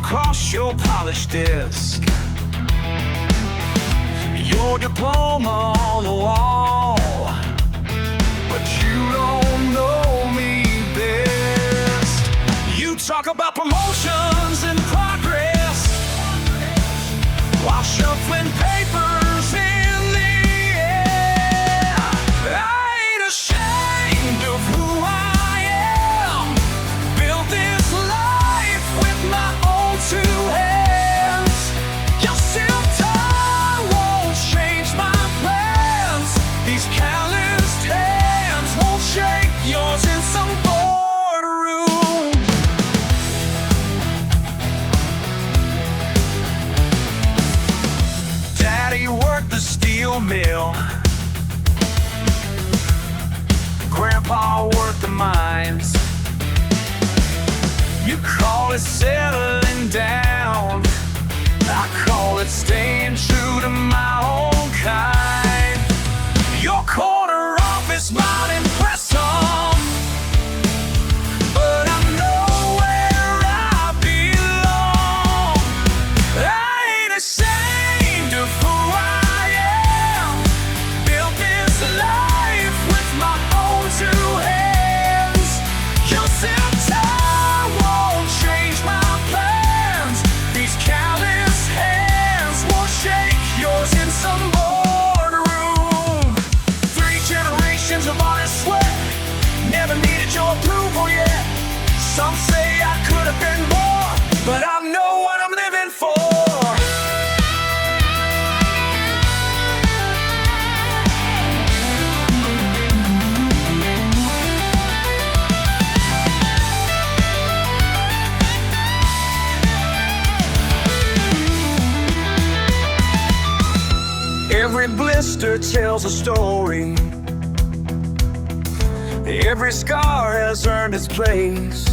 across your polished disc, your diploma on the wall, but you don't know me best. You talk about promotions and progress while shuffling papers in the air. I ain't ashamed of who I am. Built this life with my own two hands. Your self-time won't change my plans. These calloused hands won't shake yours in some boardroom. Daddy worked the steel mill, Grandpa worked the mines. You call it settling down, I call it staying true to my own kind. Your corner office might impress some, but I know where I belong. I ain't ashamed of who I am. Built this life with my own two hands. Your self-time won't change my plans. These callous hands won't shake yours in some boardroom. 3 generations of honest sweat, never needed your approval yet. Some say I could have been more, but I know what I'm living for. Every blister tells a story. Every scar has earned its place.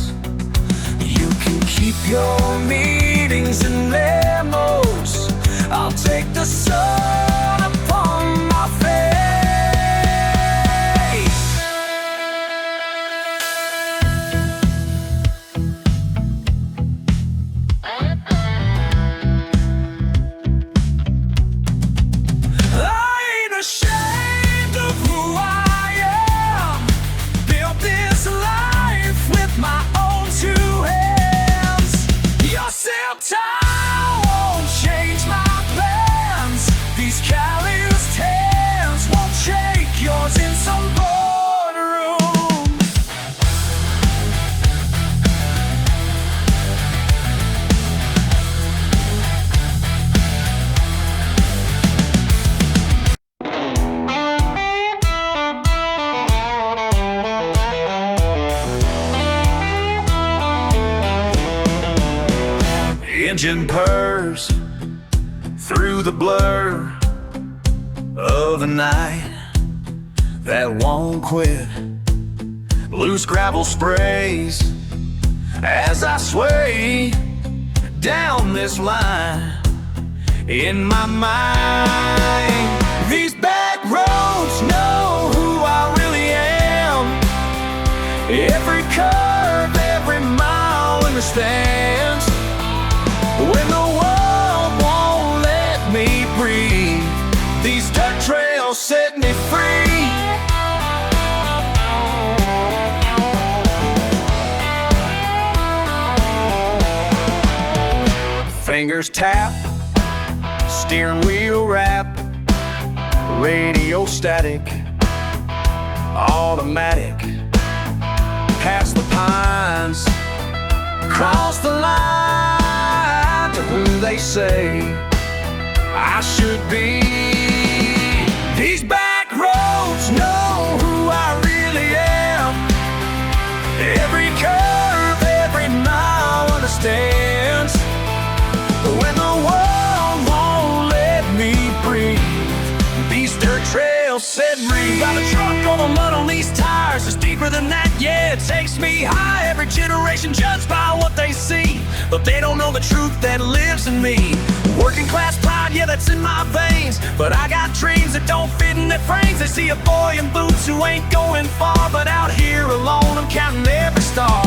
You can keep your meetings and memos. I'll take the sun upon my face. I ain't ashamed of who I am. Built this life with my own two hands. Your self-time won't change my plans. These calloused hands won't shake yours in some boardroom. Engine purrs through the blur of the night that won't quit. Loose gravel sprays as I sway down this line in my mind. These back roads know who I really am. Every curve, every mile understands. When the world won't let me breathe, these dirt trails set me free. Fingers tap, steering wheel wrap, radio static, automatic. Past the pines, cross the line to who they say I should be. These back roads know who I really am. Every curve, every mile understands. When the world won't let me breathe, these dirt trails set me. By the truck on the mud on these tires, it's deeper than that, yeah, it takes me high. Every generation judged by what they see, but they don't know the truth that lives in me. Working class pride, yeah, that's in my veins, but I got dreams that don't fit in their frames. They see a boy in boots who ain't going far, but out here alone I'm counting every star.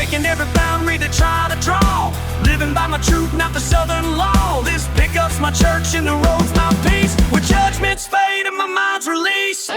breaking every boundary they try to draw. Living by my truth, not the Southern law. This pickup's my church and the road's my peace, where judgments fade and my mind's released.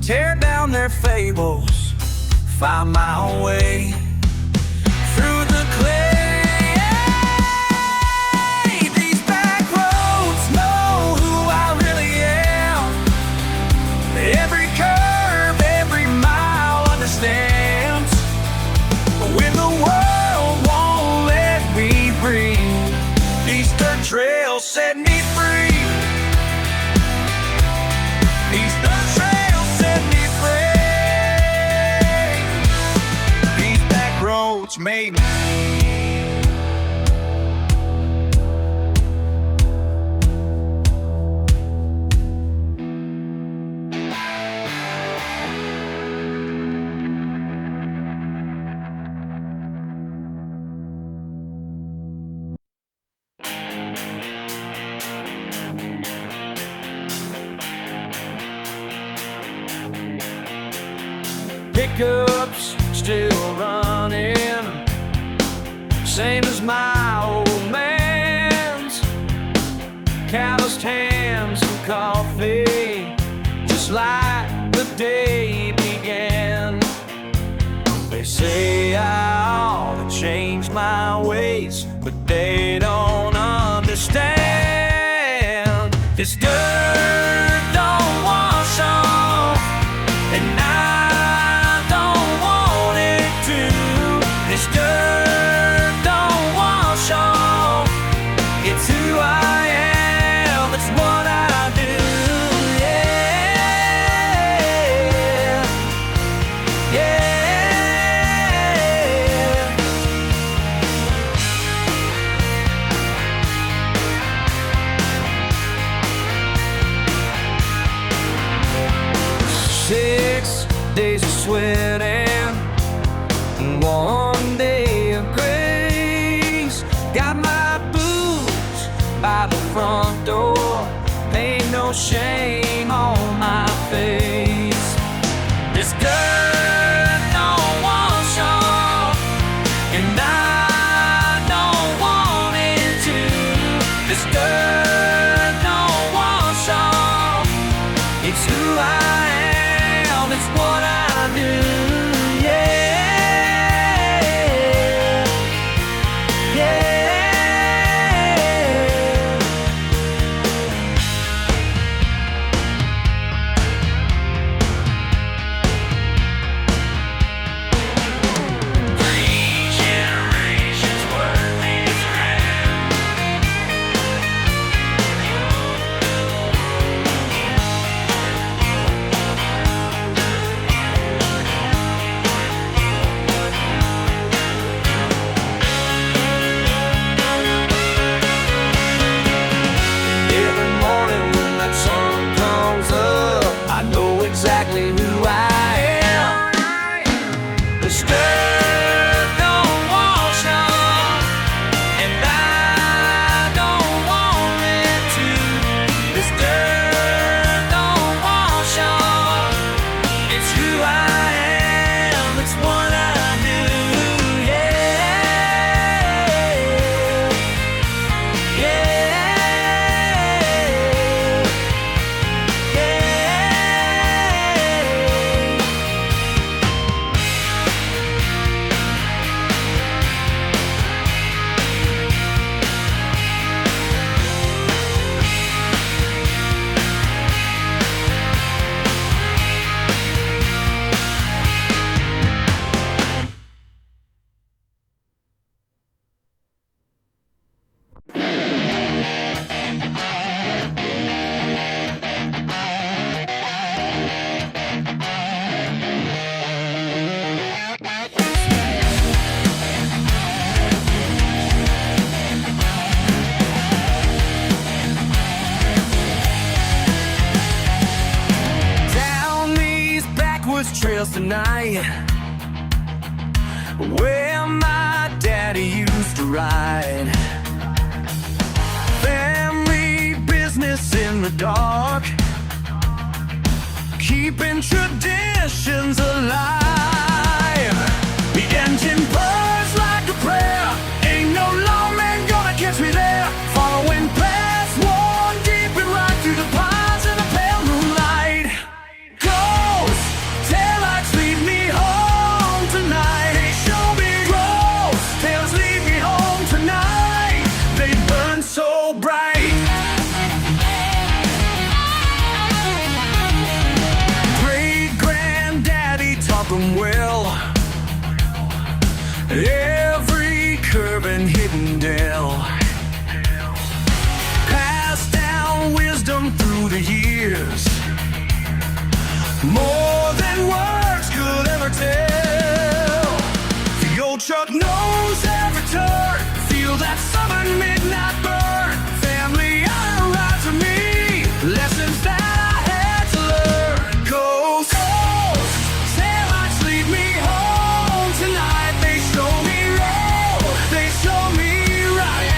Tear down their fables, find my way through the clay. These back roads know who I really am. Every curve, every mile understands. When the world won't let me breathe, these dirt trails set me free. These dirt trails set me free. These back roads made me. Pickups still running, same as my old man's. Calloused hands and coffee, just like the day began. They say I ought to change my ways, but they don't understand. This dirt don't wash off, and I don't want it to. This dirt don't wash off. It's who I am, it's what I do. Yeah, yeah. Six days of sweating and 1 day of grace. Got my boots by the front door, ain't no shame on my face. This dirt don't wash off, and I don't want it to. This dirt don't wash off. It's who I am, it's what I do. Yeah, yeah. the trails tonight, where my daddy used to ride. Family business in the dark, keeping traditions alive. The engine burns like a prayer, ain't no lawman gonna catch me there. Following past one deep and right through the pines in the pale moonlight. Ghost taillights lead me home tonight. They show me ghost tails lead me home tonight. They burn so bright. Great granddaddy taught them well, every curve and hidden dell. Passed down wisdom through the years, more than words could ever tell. The old truck knows every turn, feel that southern midnight burn. Family honor rides with me, lessons that I had to learn. Ghost taillights lead me home tonight. They show me road, they show me right.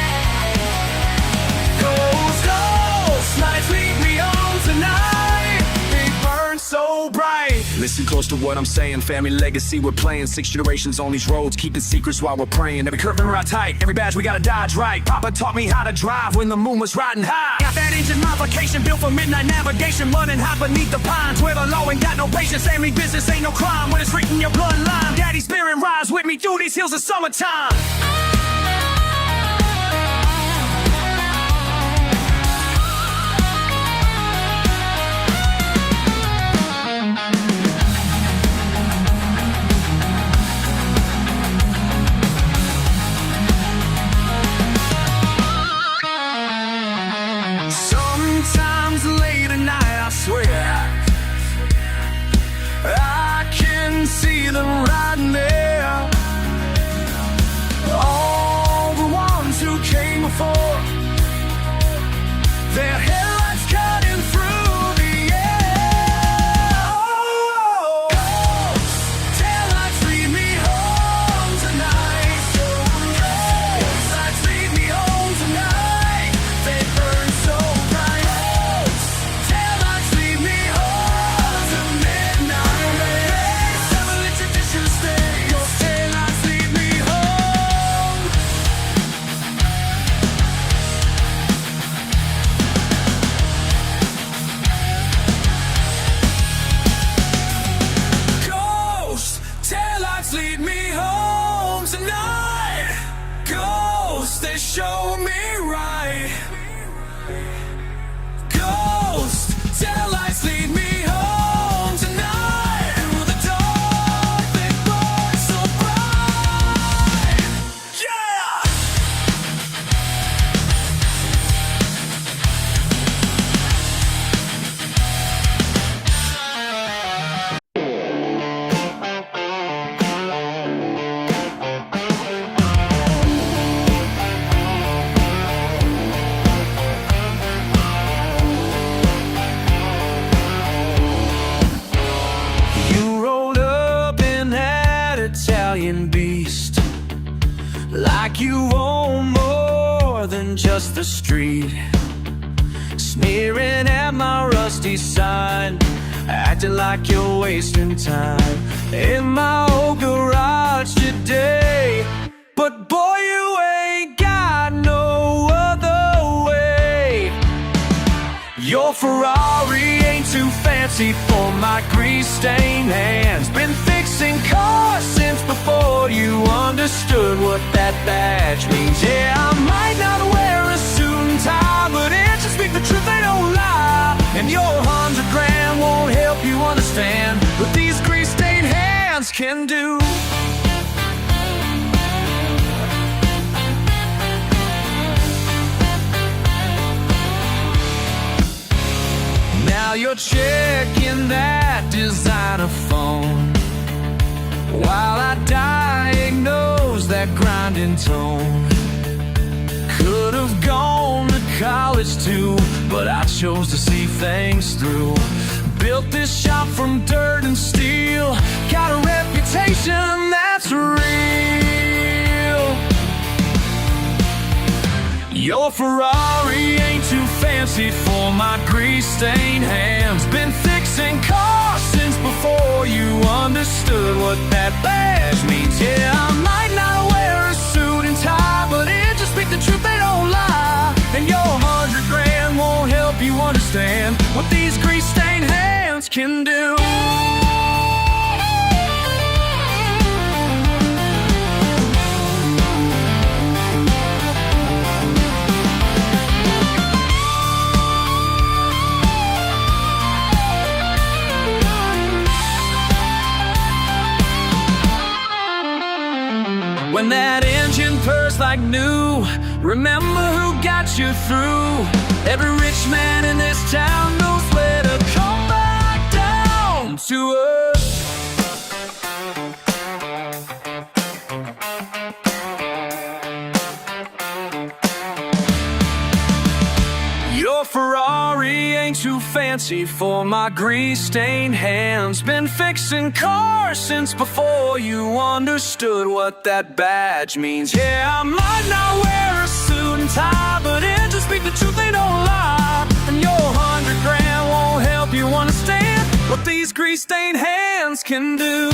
Ghost lights lead me home tonight. They burn so bright. Listen close to what I'm saying, family legacy we're playing. 6 generations on these roads, keeping secrets while we're praying. Every curve memorized tight, every badge we gotta dodge right. Papa taught me how to drive when the moon was riding high. Got that engine modification built for midnight navigation, running hot beneath the pines where the law ain't got no patience. Family business ain't no crime when it's written in your bloodline. Daddy's spirit rides with me through these hills of summertime. Sometimes late at night, I swear, I can see them riding there. All the ones who came before, their headlights cutting through the air. Oh, taillights lead me home tonight. Taillights lead me home tonight. They burn so bright. Taillights lead me home to midnight. Family traditions stay. Your taillights lead me home. Ghost taillights lead me home tonight. Ghost, they show me right. Ghost taillights lead me home tonight. Through the dark, they burn so bright. Yeah! You rolled up in that Italian beast, like you own more than just the street. Sneering at my rusty sign, acting like you're wasting time in my old garage today. But boy, you ain't got no other way. Your Ferrari ain't too fancy for my grease-stained hands. Been fixing cars since before you understood what that badge means. Yeah, I might not wear a suit and tie, but it's just speak the truth, they don't lie. And your $100 won't help you understand what these grease-stained hands can do. Now you're checking that designer phone while I diagnose that grinding tone. Could've gone to college too, but I chose to see things through. built this shop from dirt and steel. Got a reputation that's real. Your Ferrari ain't too fancy for my grease-stained hands. Been fixing cars since before you understood what that badge means. Yeah, I might not wear a suit and tie, but it just speak the truth, they don't lie. And your 100 grand won't help you understand what these grease-stained hands can do. When that engine purrs like new, remember who got you through. Every rich man in this town knows where to come back down to earth. Your Ferrari ain't too fancy for my grease-stained hands. Been fixing cars since before you understood what that badge means. Yeah, I might not wear a suit and tie, but it just speak the truth, they don't lie. And your 100 grand won't help you understand what these grease-stained hands can do.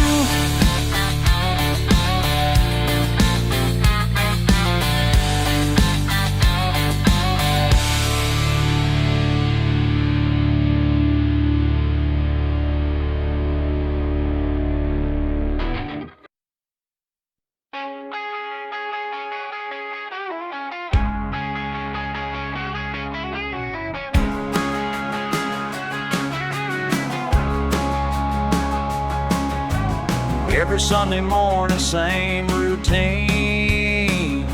Every Sunday morning, same routine.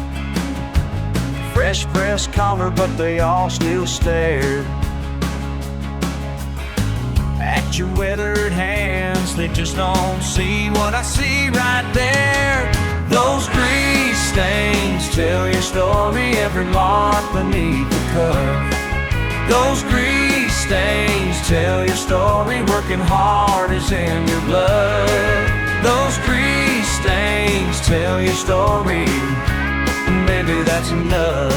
Fresh pressed collar, but they all still stare at your weathered hands. They just don't see what I see right there. Those grease stains tell your story, every mark beneath the cuff. Those grease stains tell your story, working hard is in your blood. Those grease stains tell your story, maybe that's enough.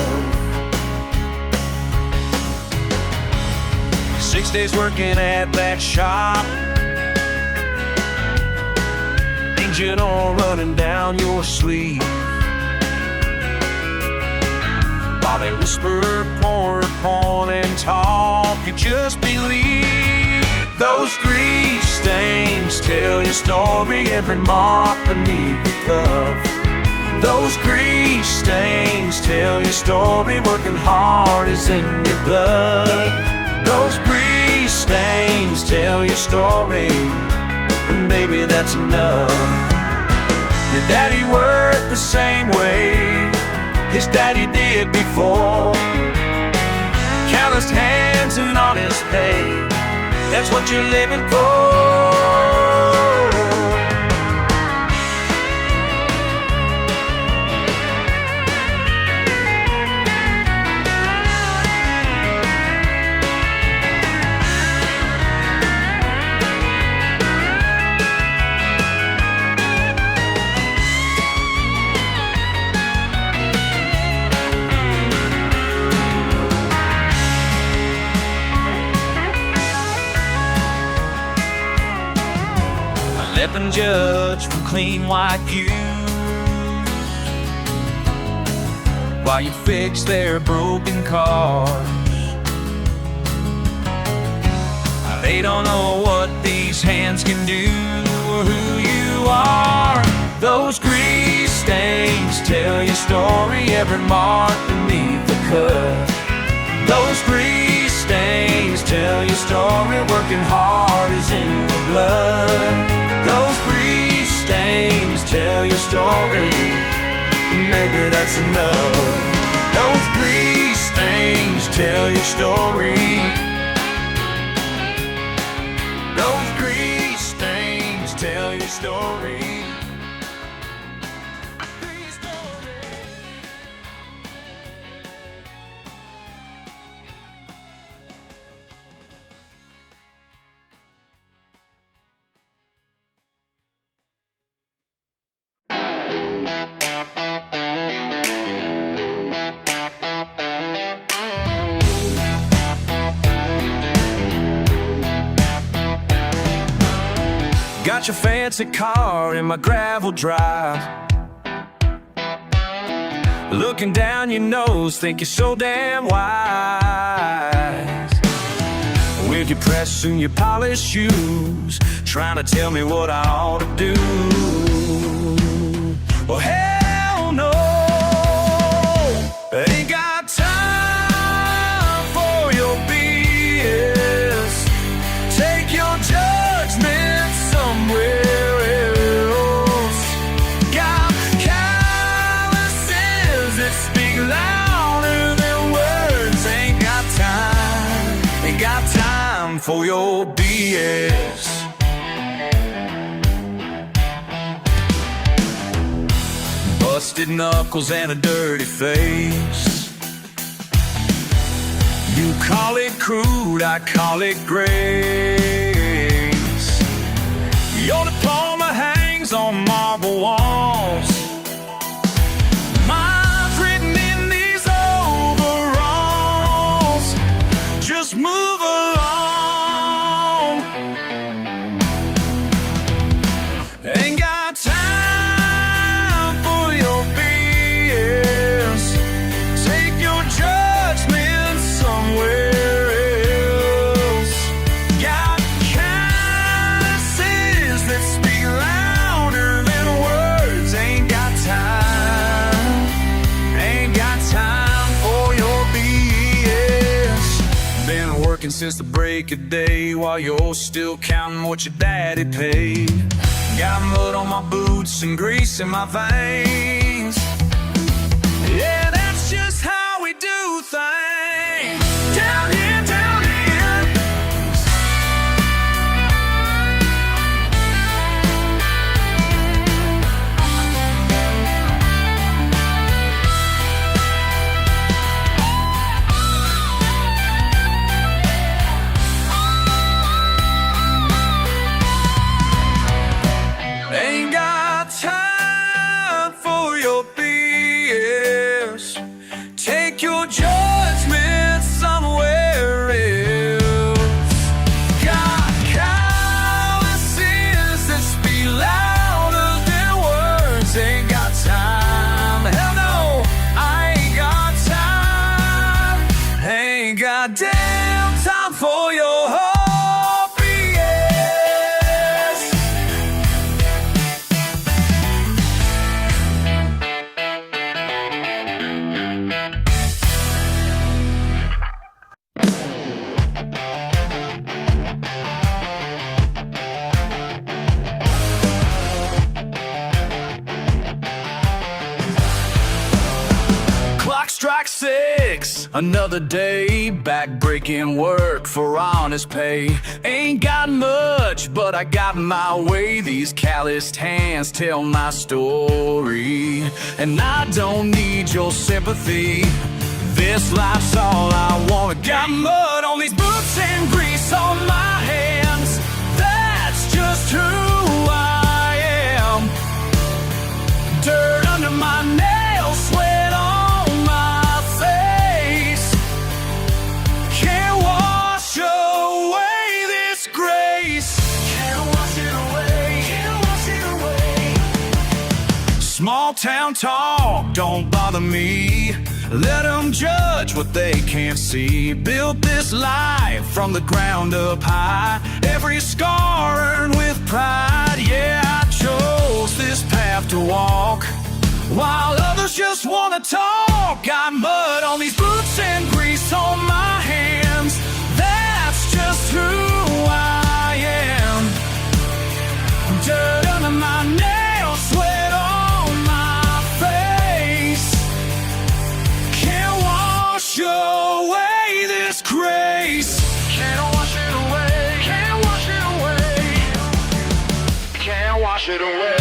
6 days working at that shop, engine oil running down your sleeve. While they whisper, pour, and talk, you just believe. Those grease stains tell your story, every mark beneath the cuff. Those grease stains tell your story, working hard is in your blood. Those grease stains tell your story, and maybe that's enough. Your daddy worked the same way his daddy did before. Calloused hands and honest pay, that's what you're living for. Stepping judge from clean white pews while you fix their broken cars. They don't know what these hands can do or who you are. Those grease stains tell your story, every mark beneath the cut. Those grease stains tell your story, working hard is in the blood. Those grease stains tell your story, maybe that's enough. Those grease stains tell your story. Those grease stains tell your story. got your fancy car in my gravel drive. Looking down your nose, think you're so damn wise. With your press and your polished shoes, trying to tell me what I ought to do. Well, hell no, ain't got time for your BS. Take your judgment somewhere else. Got calluses that speak louder than words. Ain't got time for your BS. Busted knuckles and a dirty face. You call it crude, I call it grace. Your diploma hangs on marble walls. Mine's written in these overalls. Just move along. Ain't got time for your BS. Take your judgment somewhere else. Got calluses that speak louder than words. Ain't got time for your BS. Been working since the break of day while you're still counting what your daddy paid. Got mud on my boots and grease in my veins. Yeah, that's just how we do things down here, down here. Ain't got time for your BS. Take your judgment somewhere else. Got calluses that speak louder than words. Ain't got time, hell no, I ain't got time. Ain't got damn time for your BS. Clock strikes 6, another day, back breaking work for honest pay. Ain't got much, but I got my way. These calloused hands tell my story, and I don't need your sympathy. This life's all I want. Got mud on these boots and grease on my hands. That's just who I am. Dirt under my nails, sweat on my face. Can't wash away this grace. Can't wash it away, can't wash it away. Small town talk don't bother me. Let them judge what they can't see. Built this life from the ground up high. Every scar earned with pride. Yeah, I chose this path to walk, while others just wanna talk. Got mud on these boots and grease on my hands. That's just who I am. Dirt under my nails, sweat on my face. Can't wash away this grace. Can't wash it away, can't wash it away. Can't wash it away.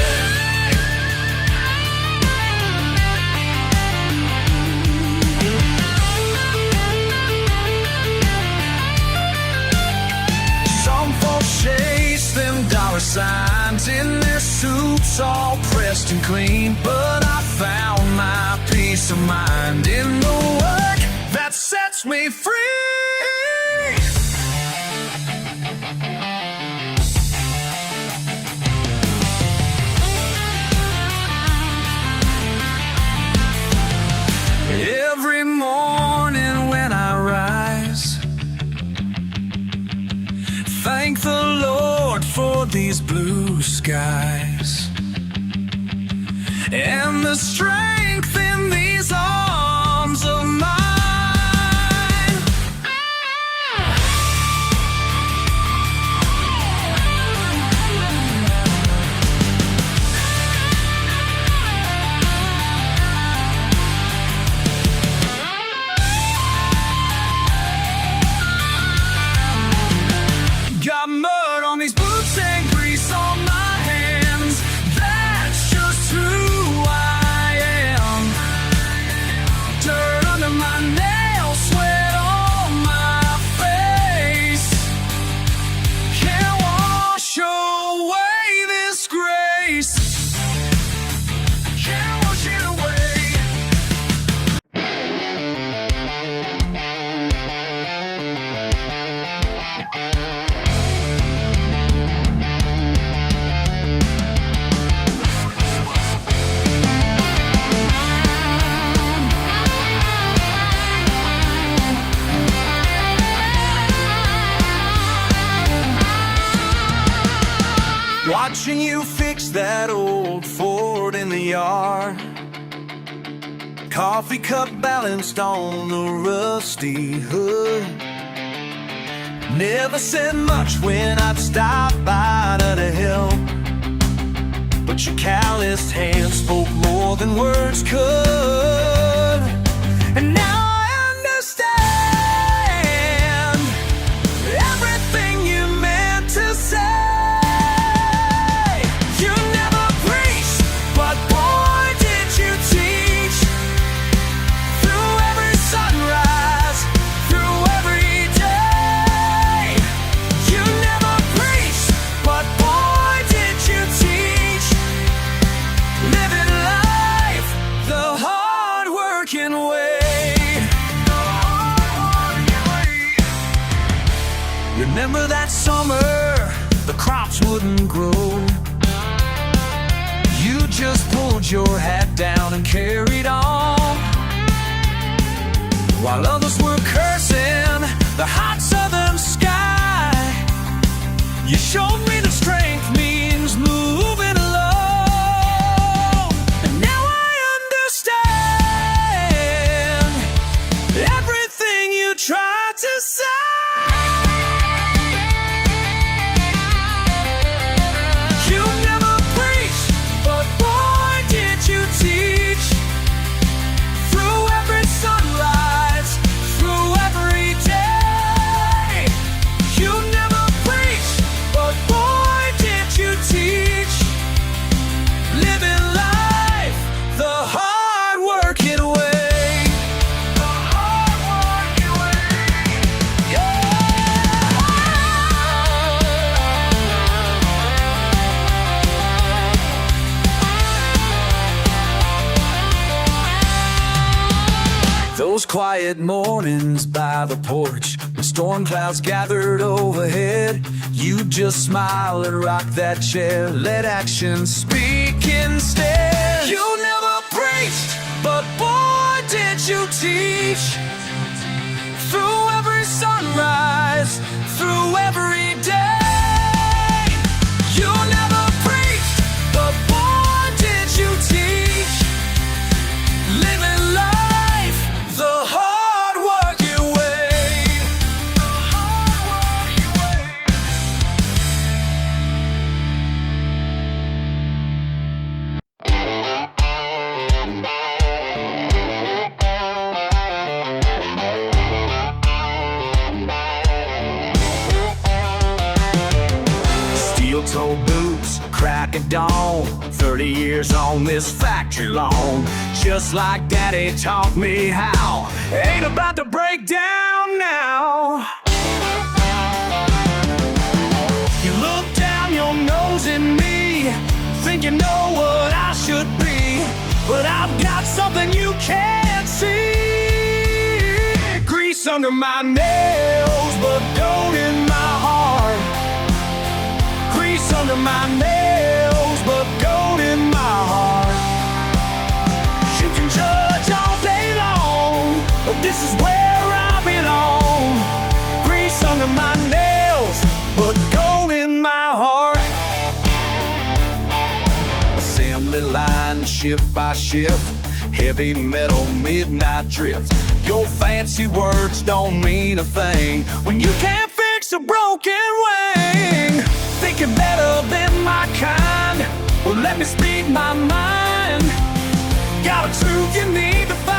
Chase them dollar signs in their suits, all pressed and clean. But I found my peace of mind in the work that sets me free. skies, and the strength in these arms of mine. Got mud on these boots and grease on my hands. That's just who I am. Dirt under my nails, sweat on my face. Can't wash away this grace. Can't wash it away. Watching you fix that old Ford in the yard, coffee cup balanced on the rusty hood. Never said much when I'd stop by to help, but your calloused hands spoke more than words could. And now I understand everything you meant to say. Remember that summer, the crops wouldn't grow. You just pulled your hat down and carried on, while others were cursing the hot southern sky. You showed me that strength means moving alone. And now I understand everything you tried to say. Those quiet mornings by the porch, when storm clouds gathered overhead, you just smile and rock that chair, let actions speak instead. You never preached, but boy did you teach. Through every sunrise, through every day. You never preached, but boy did you teach. Living life the hard-working way. The hard-working way. Steel-toe boots, crack of dawn, 30 years on this factory lawn. Just like Daddy taught me how. Ain't about to break down now. You look down your nose at me, think you know what I should be, but I've got something you can't see. Grease under my nails, but gold in my heart. Grease under my nails, but gold in my heart. You can judge all day long, but this is where I belong. Grease under my nails, but gold in my heart. shift by shift, heavy metal midnight drift. Your fancy words don't mean a thing when you can't fix a broken wing. Thinking better than my kind, well let me speak my mind. Got a truth you need to find.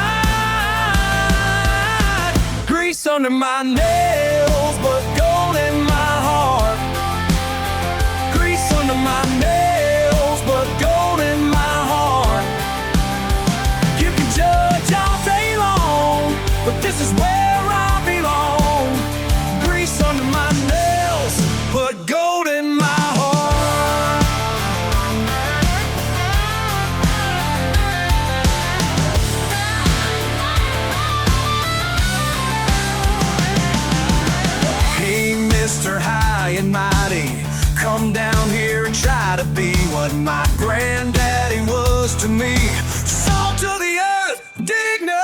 Grease under my nails, but gold in my heart. Grease under my nails, but gold in my heart. You can judge all day long, but this is where I belong. Grease under my nails, but gold in my heart. Hey, Mr. High and Mighty, come down here and try to be what my granddaddy was to me. Salt to the earth, dignity.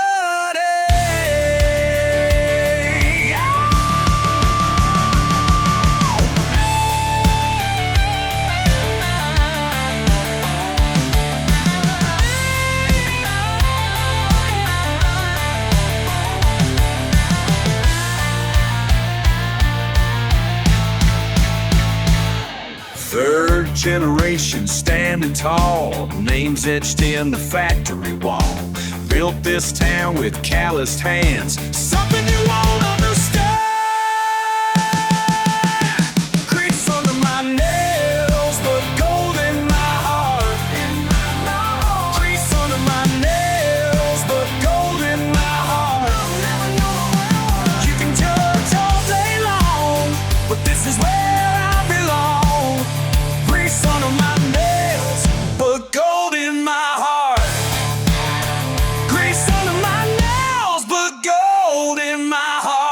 Third generation standing tall, names etched in the factory wall. Built this town with calloused hands, something you won't understand. Grease under my nails, but gold in my heart. Grease under my nails, but gold in my heart. You can judge all day long, but this is where I belong. Grease under my nails, but gold in my heart. Grease under my nails, but gold in my heart.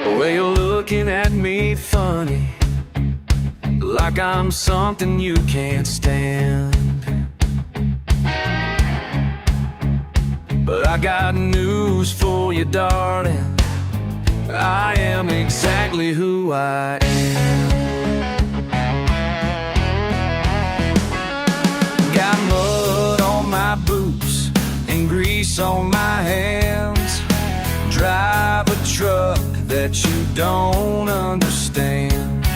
Well, you're looking at me funny, like I'm something you can't stand. But I got news for you, darling. I am exactly who I am. Got mud on my boots and grease on my hands. Drive a truck that you don't understand.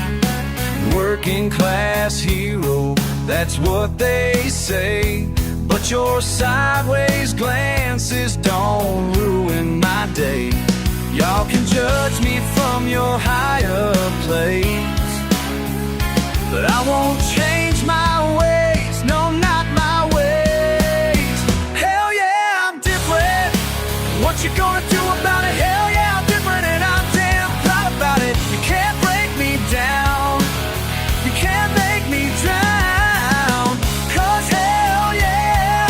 Working class hero, that's what they say. But your sideways glances don't ruin my day. Y'all can judge me from your higher place, but I won't change my ways, no, not my ways. Hell yeah, I'm different. What you gonna do about it? Hell yeah, I'm different and I'm damn proud about it. You can't break me down, you can't make me drown. Cause hell yeah,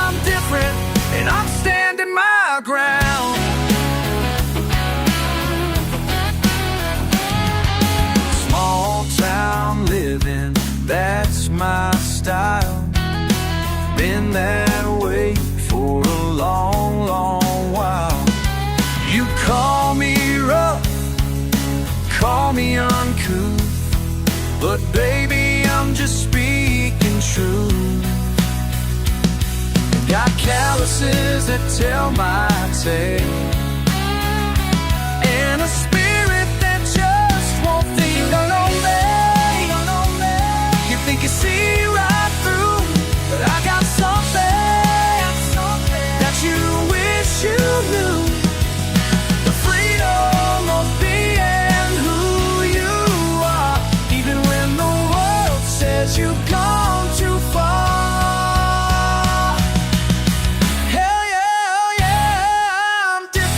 I'm different and I'm standing my ground. Small town living, that's my style. Been that way for a long, long while. You call me rough, call me uncouth, but baby, I'm just speaking truth. Got calluses that tell my tale, and a spirit that just won't think on me. You think you see right through, but I got something that you wish you knew. The freedom of being who you are, even when the world says you've gone too far. Hell yeah, I'm different.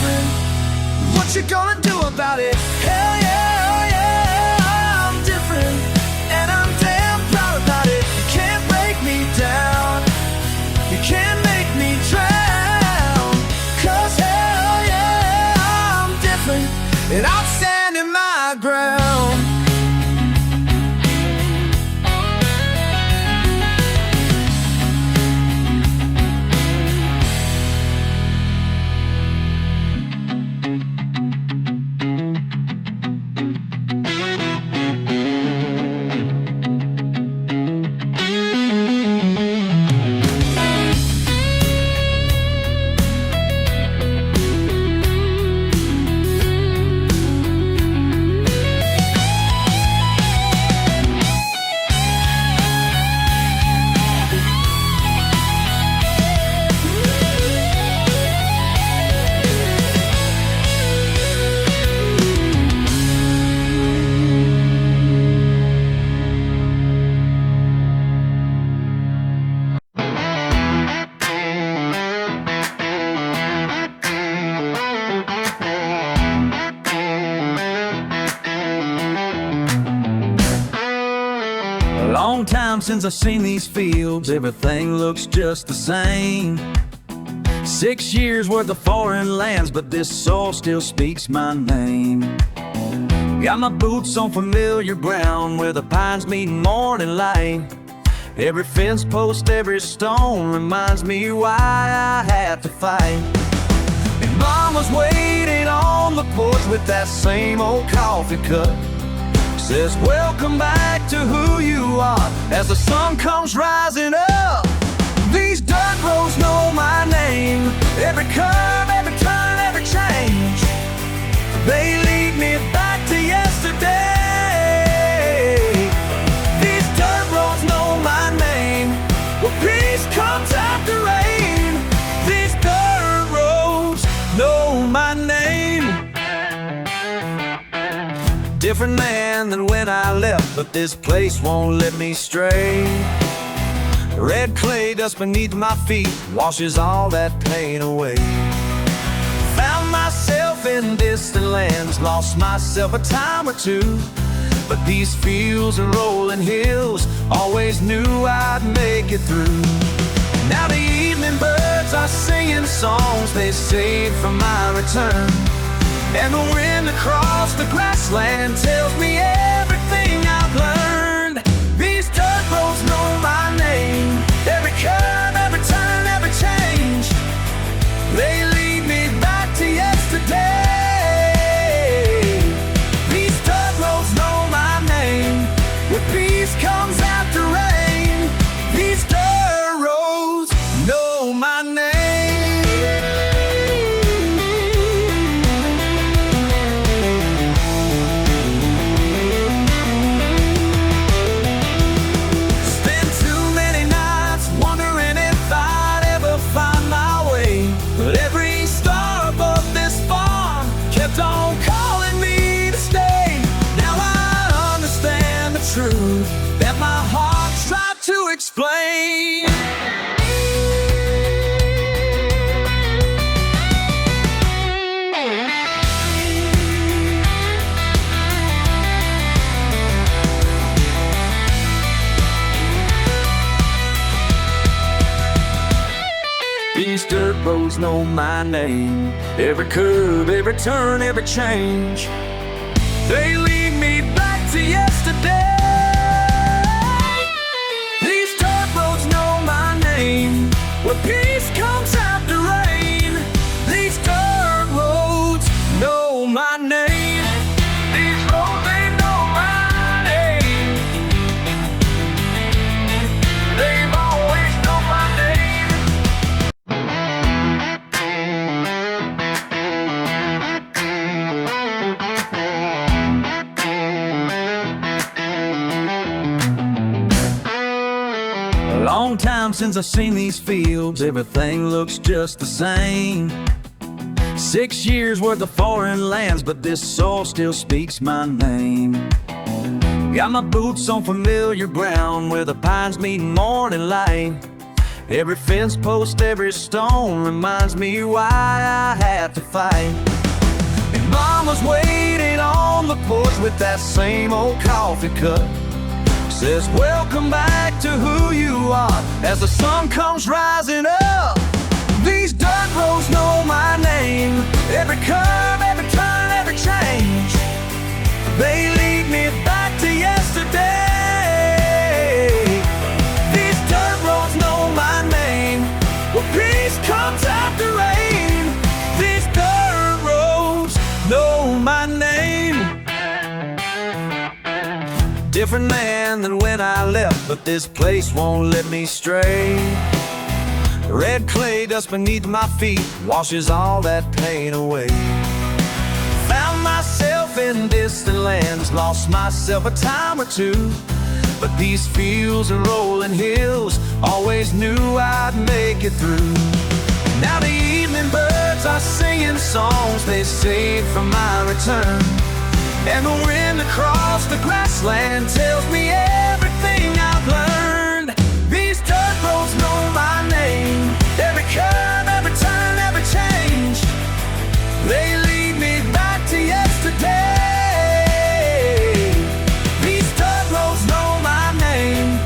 Long time since I've seen these fields, everything looks just the same. 6 years worth of foreign lands, but this soil still speaks my name. Got my boots on familiar ground where the pines meet morning light. Every fence post, every stone reminds me why I had to fight. And Mama's waiting on the porch with that same old coffee cup. Says, welcome back to who you are, as the sun comes rising up. These dirt roads know my name. Every curve, every turn, every change, they lead me back to yesterday. These dirt roads know my name. Well, peace comes after rain. These dirt roads know my name. Different man than when I left, but this place won't let me stray. Red clay dust beneath my feet washes all that pain away. Found myself in distant lands, lost myself a time or two, but these fields and rolling hills always knew I'd make it through. Now the evening birds are singing songs they saved for my return, and the wind across the grassland tells me everything I've learned. These dirt roads know my name. Every curve, every turn, every change, they lead me back to yesterday. These dirt roads know my name. Where peace comes after rain. These dirt roads know my name. That my heart tried to explain. These dirt roads know my name. Every curve, every turn, every change, they lead me back to yesterday. Where peace comes after rain. These dirt roads know my name. These roads, they know my name. They've always known my name. A long time since I've seen these fields, everything looks just the same. 6 years worth of foreign lands, but this soil still speaks my name. Got my boots on familiar ground where the pines meet morning light. Every fence post, every stone reminds me why I had to fight. And Mama's waiting on the porch with that same old coffee cup. Says, welcome back to who you are, as the sun comes rising up. These dirt roads know my name. Every curve, every turn, every change, they lead me back to yesterday. These dirt roads know my name. Well, peace comes after rain. These dirt roads know my name. Different man than when I left, but this place won't let me stray. Red clay dust beneath my feet washes all that pain away. Found myself in distant lands, lost myself a time or two, but these fields and rolling hills always knew I'd make it through. Now the evening birds are singing songs they saved for my return, and the wind across the grassland tells me everything I've learned. These dirt roads know my name. Every curve, every turn, every change, they lead me back to yesterday. These dirt roads know my name.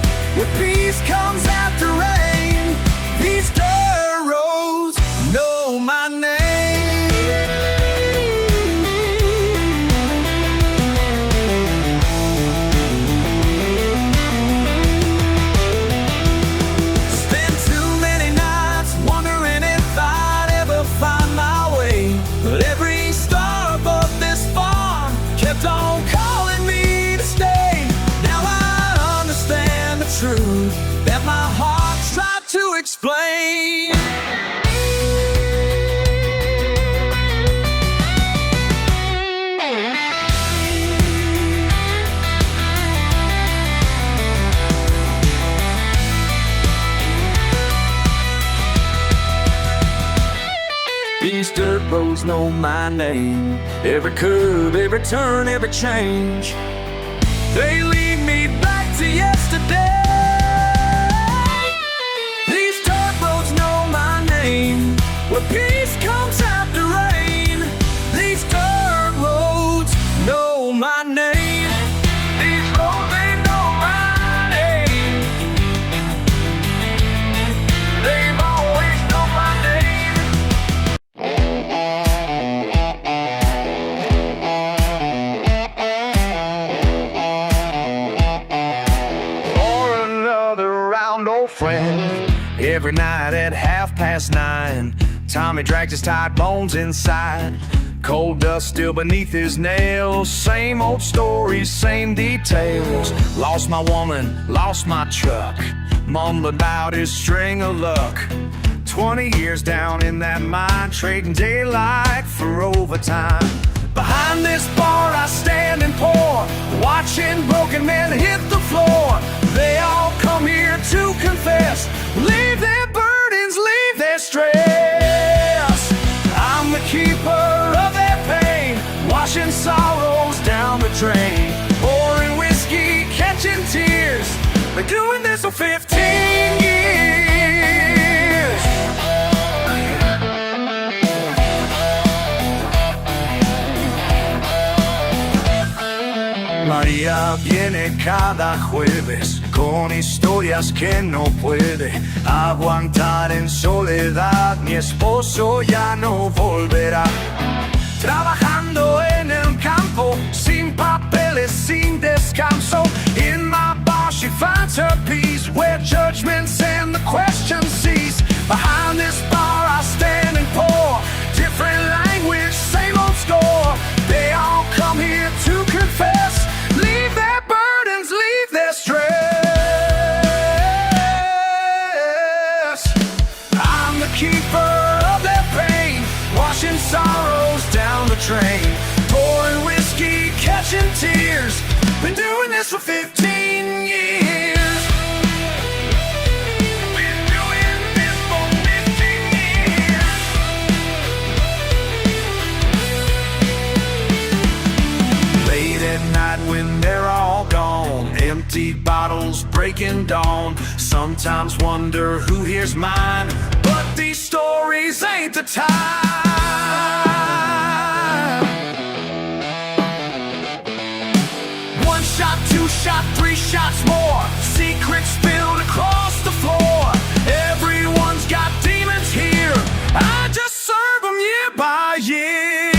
explain. These dirt roads know my name. Every curve, every turn, every change, they lead me back to yesterday. These dirt roads know my name, where peace comes after rain. These dirt roads know my name. These roads, they know my name. They've always known my name. For another round, old friend. Every night at 9:30, Tommy drags his tired bones inside. Cold dust still beneath his nails. Same old stories, same details. Lost my woman, lost my truck. Mumbled about his string of luck. 20 years down in that mine, trading daylight for overtime. Behind this bar I stand and pour, watching broken men hit the floor. They all come here to confess, leave their burdens, leave their stress. I'm the keeper of their pain, washing sorrows down the drain. Pouring whiskey, catching tears, been doing this for 15 years. María viene cada jueves con historias que no puede aguantar en soledad. Mi esposo ya no volverá. Trabajando en el campo, sin papeles, sin descanso. In my bar she finds her peace, where judgments and the questions cease. Behind this bar I stand and pour, different language, same old score. They all come here to confess, leave their burdens, leave their stress. I'm the keeper of their pain, washing sorrows down the drain. Pouring whiskey, catching tears, been doing this for 15 years. Been doing this for 15 years. Late at night when they're all gone, empty bottles breaking dawn. Sometimes wonder who hears mine, but these stories ain't the time. One shot, two shot, three shots more, secrets spilled across the floor. Everyone's got demons here, I just serve them year by year.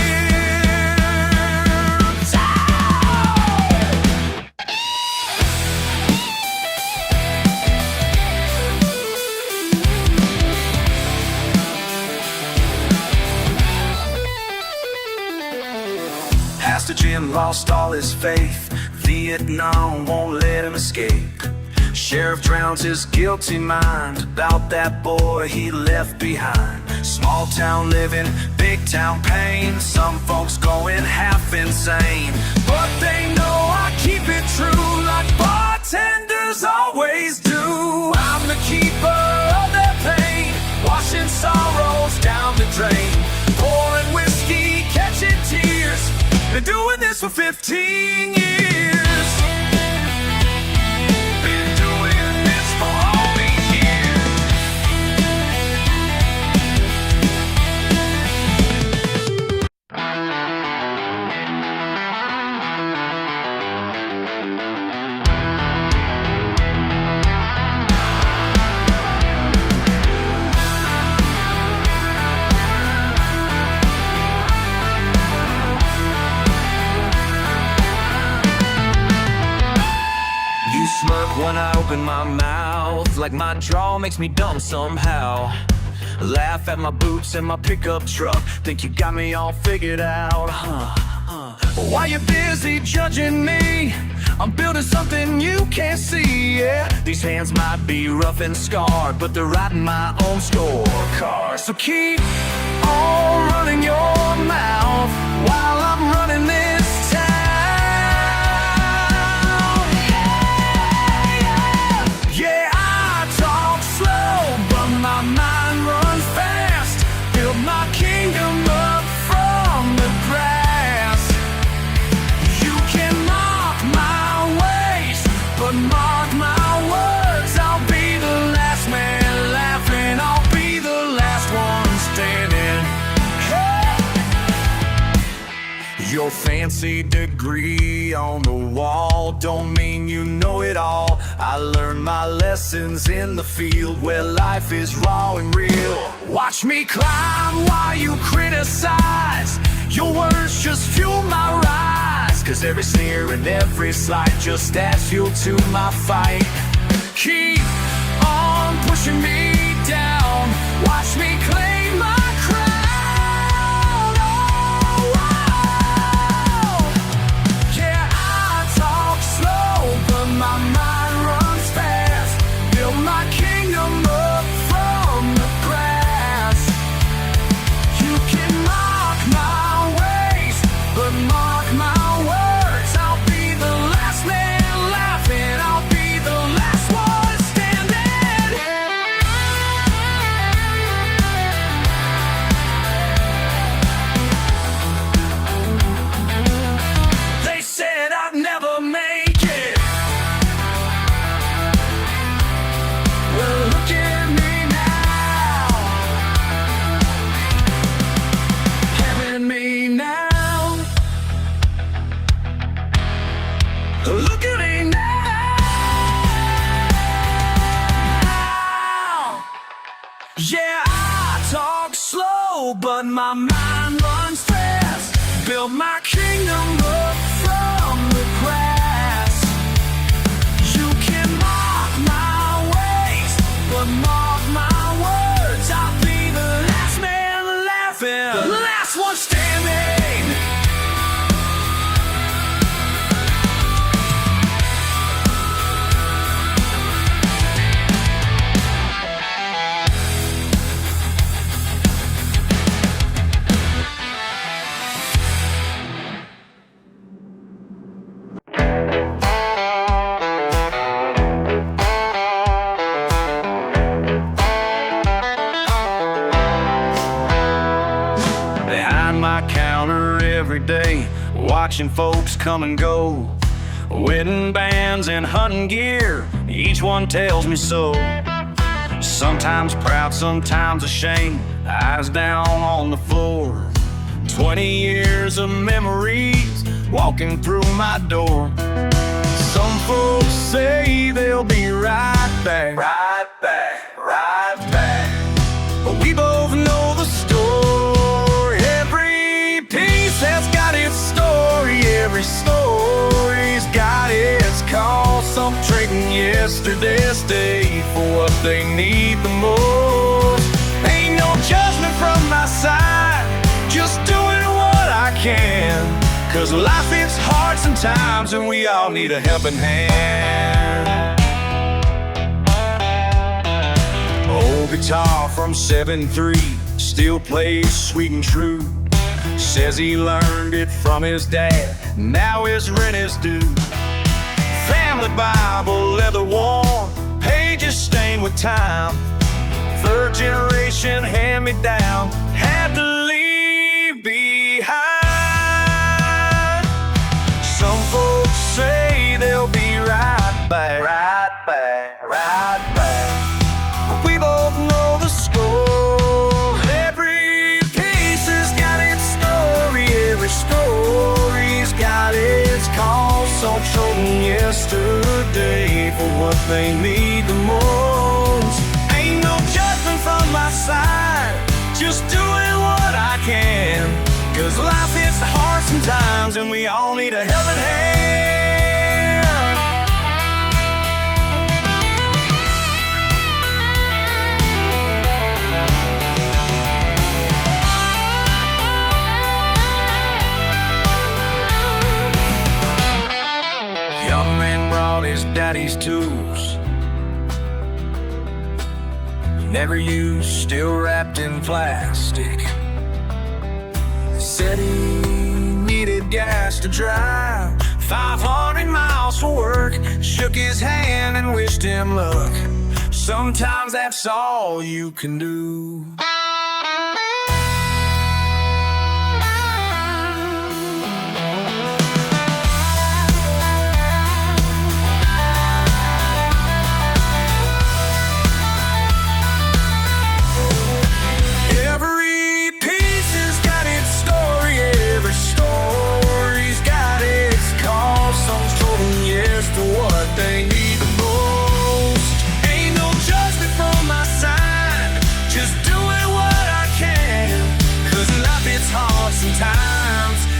Pastor Jim lost all his faith, Vietnam won't let him escape. Sheriff drowns his guilty mind about that boy he left behind. Small town living, big town pain, some folks going half insane. But they know I keep it true, like bartenders always do. I'm the keeper of their pain, washing sorrows down the drain. Pouring whiskey, catching tears, been doing this for 15 years. Been doing this for all these years. Smirk when I open my mouth, like my draw makes me dumb somehow. Laugh at my boots and my pickup truck, think you got me all figured out, While you're busy judging me, I'm building something you can't see. yeah. These hands might be rough and scarred, but they're writing my own scorecard. So keep on running your mouth while I'm running this town. Yeah, I talk slow, but my mind runs fast. Build my kingdom up from the grass. You can mock my ways, but mark my words, I'll be the last man laughing. I'll be the last one standing. Hey! Your fancy degree on the wall don't mean you know it all. I learned my lessons in the field where life is raw and real. Watch me climb while you criticize. Your words just fuel my rise, 'cause every sneer and every slight just adds fuel to my fight. Keep on pushing me down. Watch me claim my crown. Oh, wow. Yeah, I talk slow, but my mind runs fast. Build my kingdom up from the grass. You can mock my ways, but mark my words, I'll be the last man laughing. I'll be the last one standing. They said I'd never make it. Well, look at me now. Having me now. Look at me now. Yeah, I talk slow, but my mind runs fast. Build my kingdom up from the grass. You can mock my ways, but mark my words, I'll be the last man laughing, the last one standing. Behind my counter every day, watching folks come and go. Wedding bands and hunting gear, each one tells me so. Sometimes proud, sometimes ashamed, eyes down on the floor. 20 years of memories walking through my door. Some folks say they'll be right back, right back, right back. But we both know the story. Every piece has got its story. Every story's got its call. Some trading yesterday's day for what they need the most. Ain't no judgment from my side, just doing what I can. 'Cause life is hard sometimes and we all need a helping hand. Old guitar from 7-3 still plays sweet and true. Says he learned it from his dad, now his rent is due. Family Bible, leather worn, pages stained with time. Third generation hand-me-down, had to leave behind. Some folks say they'll be right back, right back, right back. But we both know the score. Every piece has got its story. Every story's got its call. Some trading yesterday for what they need the most. Ain't no judgment from my side, just doing what I can. 'Cause life is hard sometimes and we all need a helping hand. Young men brought all his daddy's tools. Never used, still wrapped in plastic. Said he needed gas to drive 500 miles for work. Shook his hand and wished him luck. Sometimes that's all you can do.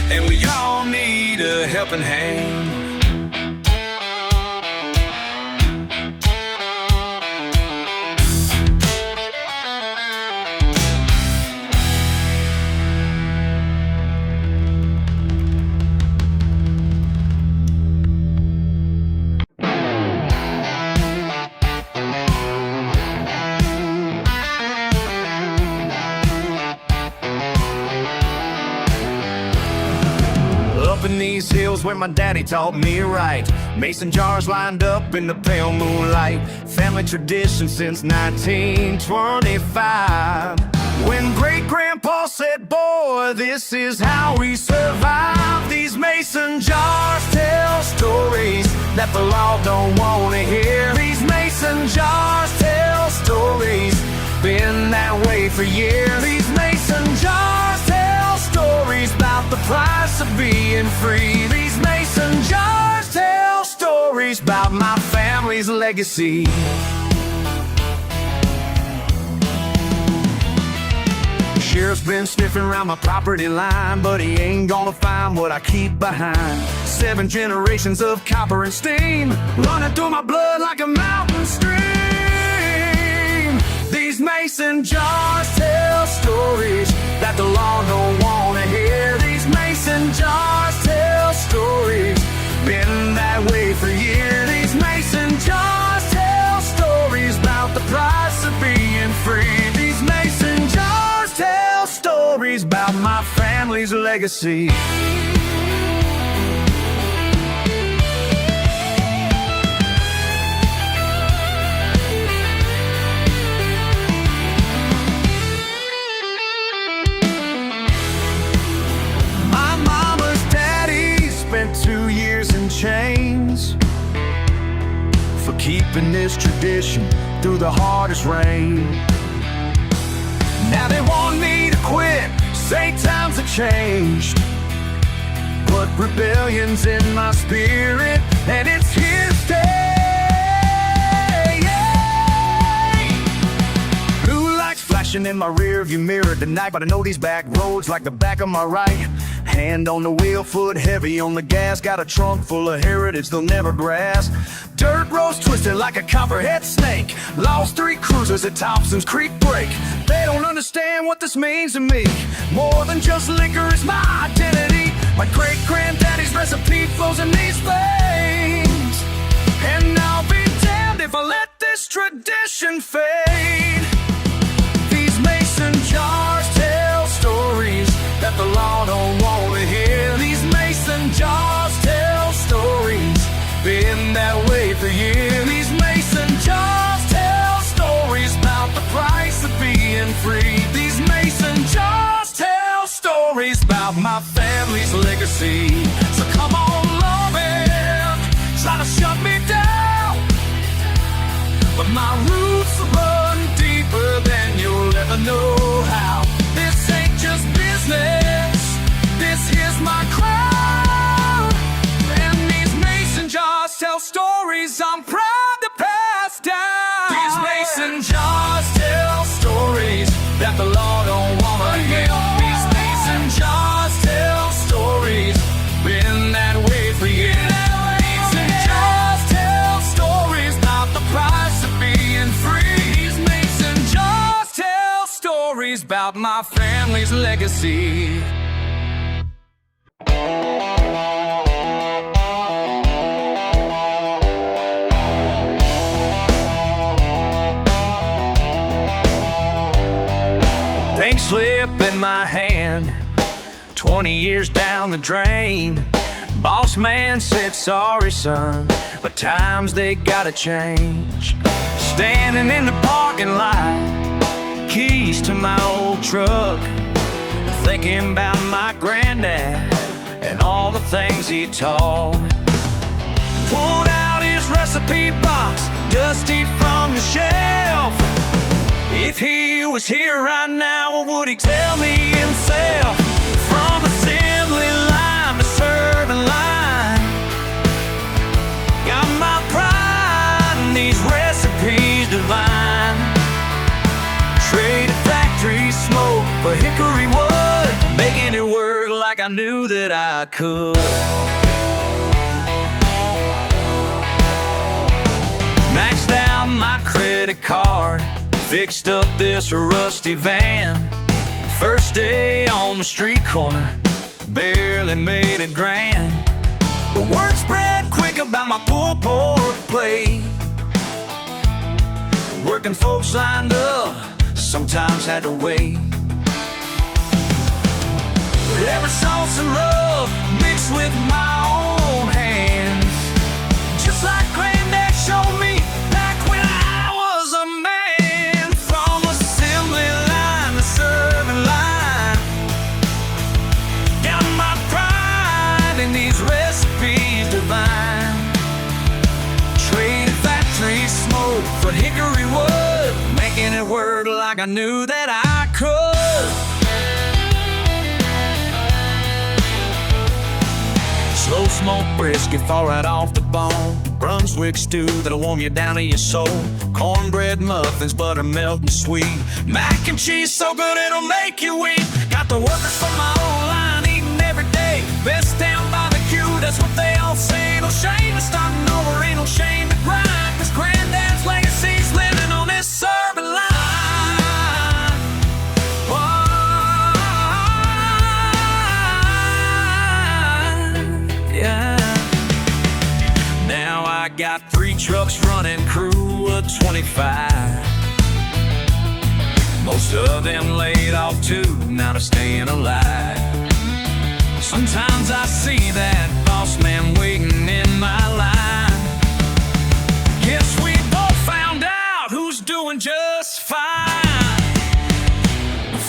And we all need a helping hand. In these hills where my daddy taught me right, mason jars lined up in the pale moonlight. Family tradition since 1925, when great-grandpa said, boy, this is how we survive. These mason jars tell stories that the law don't want to hear. These mason jars tell stories, been that way for years. These mason jars tell stories about the price of being free. These mason jars tell stories about my family's legacy. Sheriff's been sniffing around my property line, but he ain't gonna find what I keep behind. 7 generations of copper and steam running through my blood like a mountain stream. These mason jars tell stories that the law don't wanna hear. These mason jars tell stories, been that way for years. These mason jars tell stories about the price of being free. These mason jars tell stories about my family's legacy. My mama's daddy spent 2 years in chains for keeping this tradition through the hardest rain. Now they want me to quit, say times have changed, but rebellion's in my spirit, and it's here to stay. Blue lights flashing in my rearview mirror tonight, but I know these back roads like the back of my right. Hand on the wheel, foot heavy on the gas. Got a trunk full of heritage they'll never grasp. Dirt roads twisted like a copperhead snake. Lost 3 cruisers at Thompson's Creek break. They don't understand what this means to me. More than just liquor, it's my identity. My great-granddaddy's recipe flows in these veins, and I'll be damned if I let this tradition fade. These mason jars tell stories that the law don't want to hear. These mason jars tell stories, been that way for years. These mason jars tell stories about the price of being free. These mason jars tell stories about my family's legacy. So come on, lawman, try to shut me down, but my roots run deeper than you'll ever know how. This ain't just business, this is my crown, and these mason jars tell stories I'm proud to pass down. These mason jars tell stories that the law don't wanna hear. These mason jars tell stories, been that way for years. Mason jars tell stories about the price of being free. These mason jars tell stories about my family's legacy. 20 years down the drain. Boss man said, sorry son, but times they gotta change. Standing in the parking lot, keys to my old truck, thinking about my granddad and all the things he taught. Pulled out his recipe box, dusty from the shelf. If he was here right now, what would he tell me himself? From assembly line to serving line, got my pride in these recipes divine. Traded factory smoke for hickory wood, making it work like I knew that I could. Maxed out my credit card, fixed up this rusty van. First day on the street corner, barely made it grand. The word spread quick about my pulled pork plate. Working folks lined up, sometimes had to wait. But every sauce and love mixed with my own hands, just like Granddad showed me back when I was a man. From assembly line to serving line, got my pride in these recipes divine. Traded factory smoke for hickory wood, making it work like I knew that I could. Slow smoke brisket, fall right off the bone. Brunswick stew that'll warm you down to your soul. Cornbread muffins, buttermilk and sweet. Mac and cheese so good it'll make you weep. Got the workers from my old line eating every day. Best damn barbecue, that's what they all say. No shame to starting over, ain't no shame to grind. Cause Granddad's legacy's living on this serving line. Now I got 3 trucks running, crew of 25. Most of them laid off too, now they're staying alive. Sometimes I see that boss man waiting in my line. Guess we both found out who's doing just fine.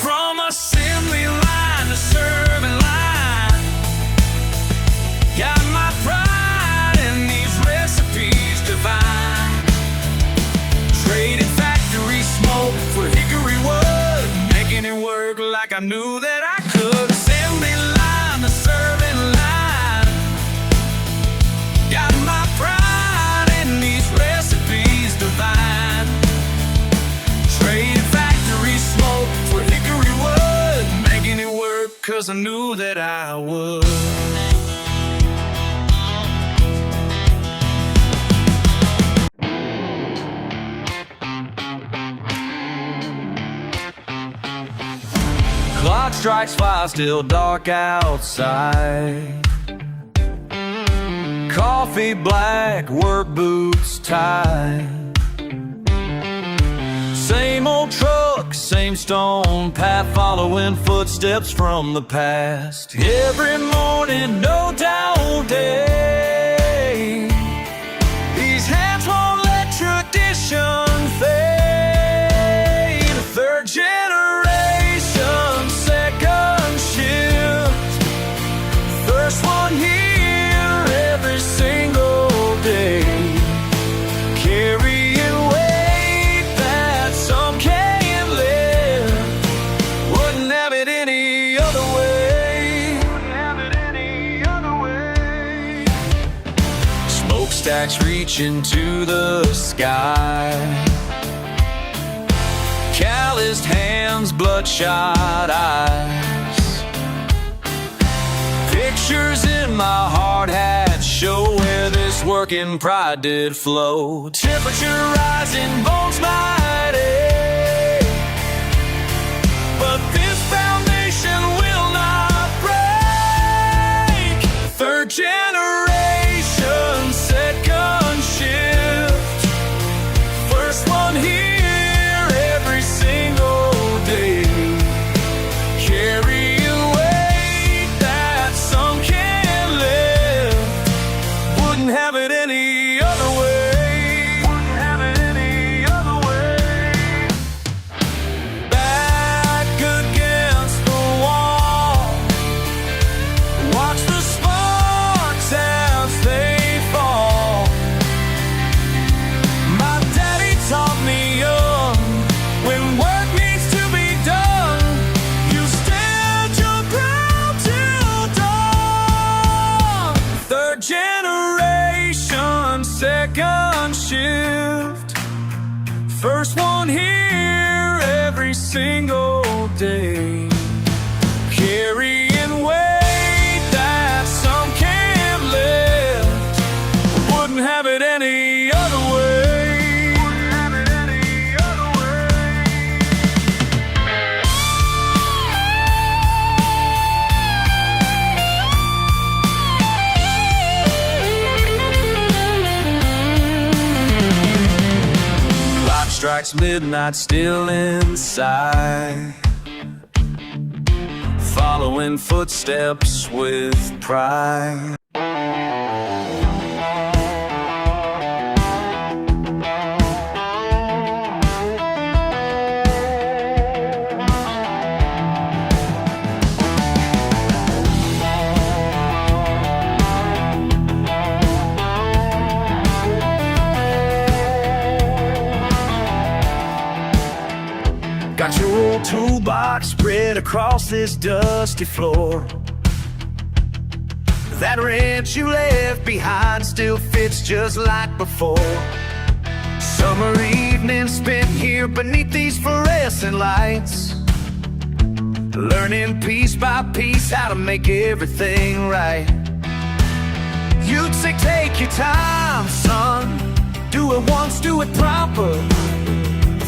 From assembly line to serving line, got my pride in these recipes divine. Traded factory smoke for hickory wood, making it work like I knew that I could. Assembly line to serving line, got my pride in these recipes divine. Traded factory smoke for hickory wood, making it work cause I knew that I would. Clock strikes 5, still dark outside. Coffee black, work boots tied. Same old truck, same stone path, following footsteps from the past. Every morning, no doubt, all day, these hands won't let tradition fade. A third generation, second shift, first one here every single day, carrying weight that some can't lift. Wouldn't have it any other way. Wouldn't have it any other way. Smokestacks reaching to the sky, calloused hands, bloodshot eyes. Pictures in my hard hat show where this working pride did flow. Temperature rising, bones might ache, but this foundation will not break. Third generation, second shift, first one here every single day, carrying weight second shift. First one here every single day, carrying weight that some can't lift. Wouldn't have it any other way. Wouldn't have it any other way. Clock strikes midnight, still inside, following footsteps with pride. Got your old toolbox spread across this dusty floor. That wrench you left behind still fits just like before. Summer evening spent here beneath these fluorescent lights, learning piece by piece how to make everything right. You'd say take your time, son, do it once, do it proper.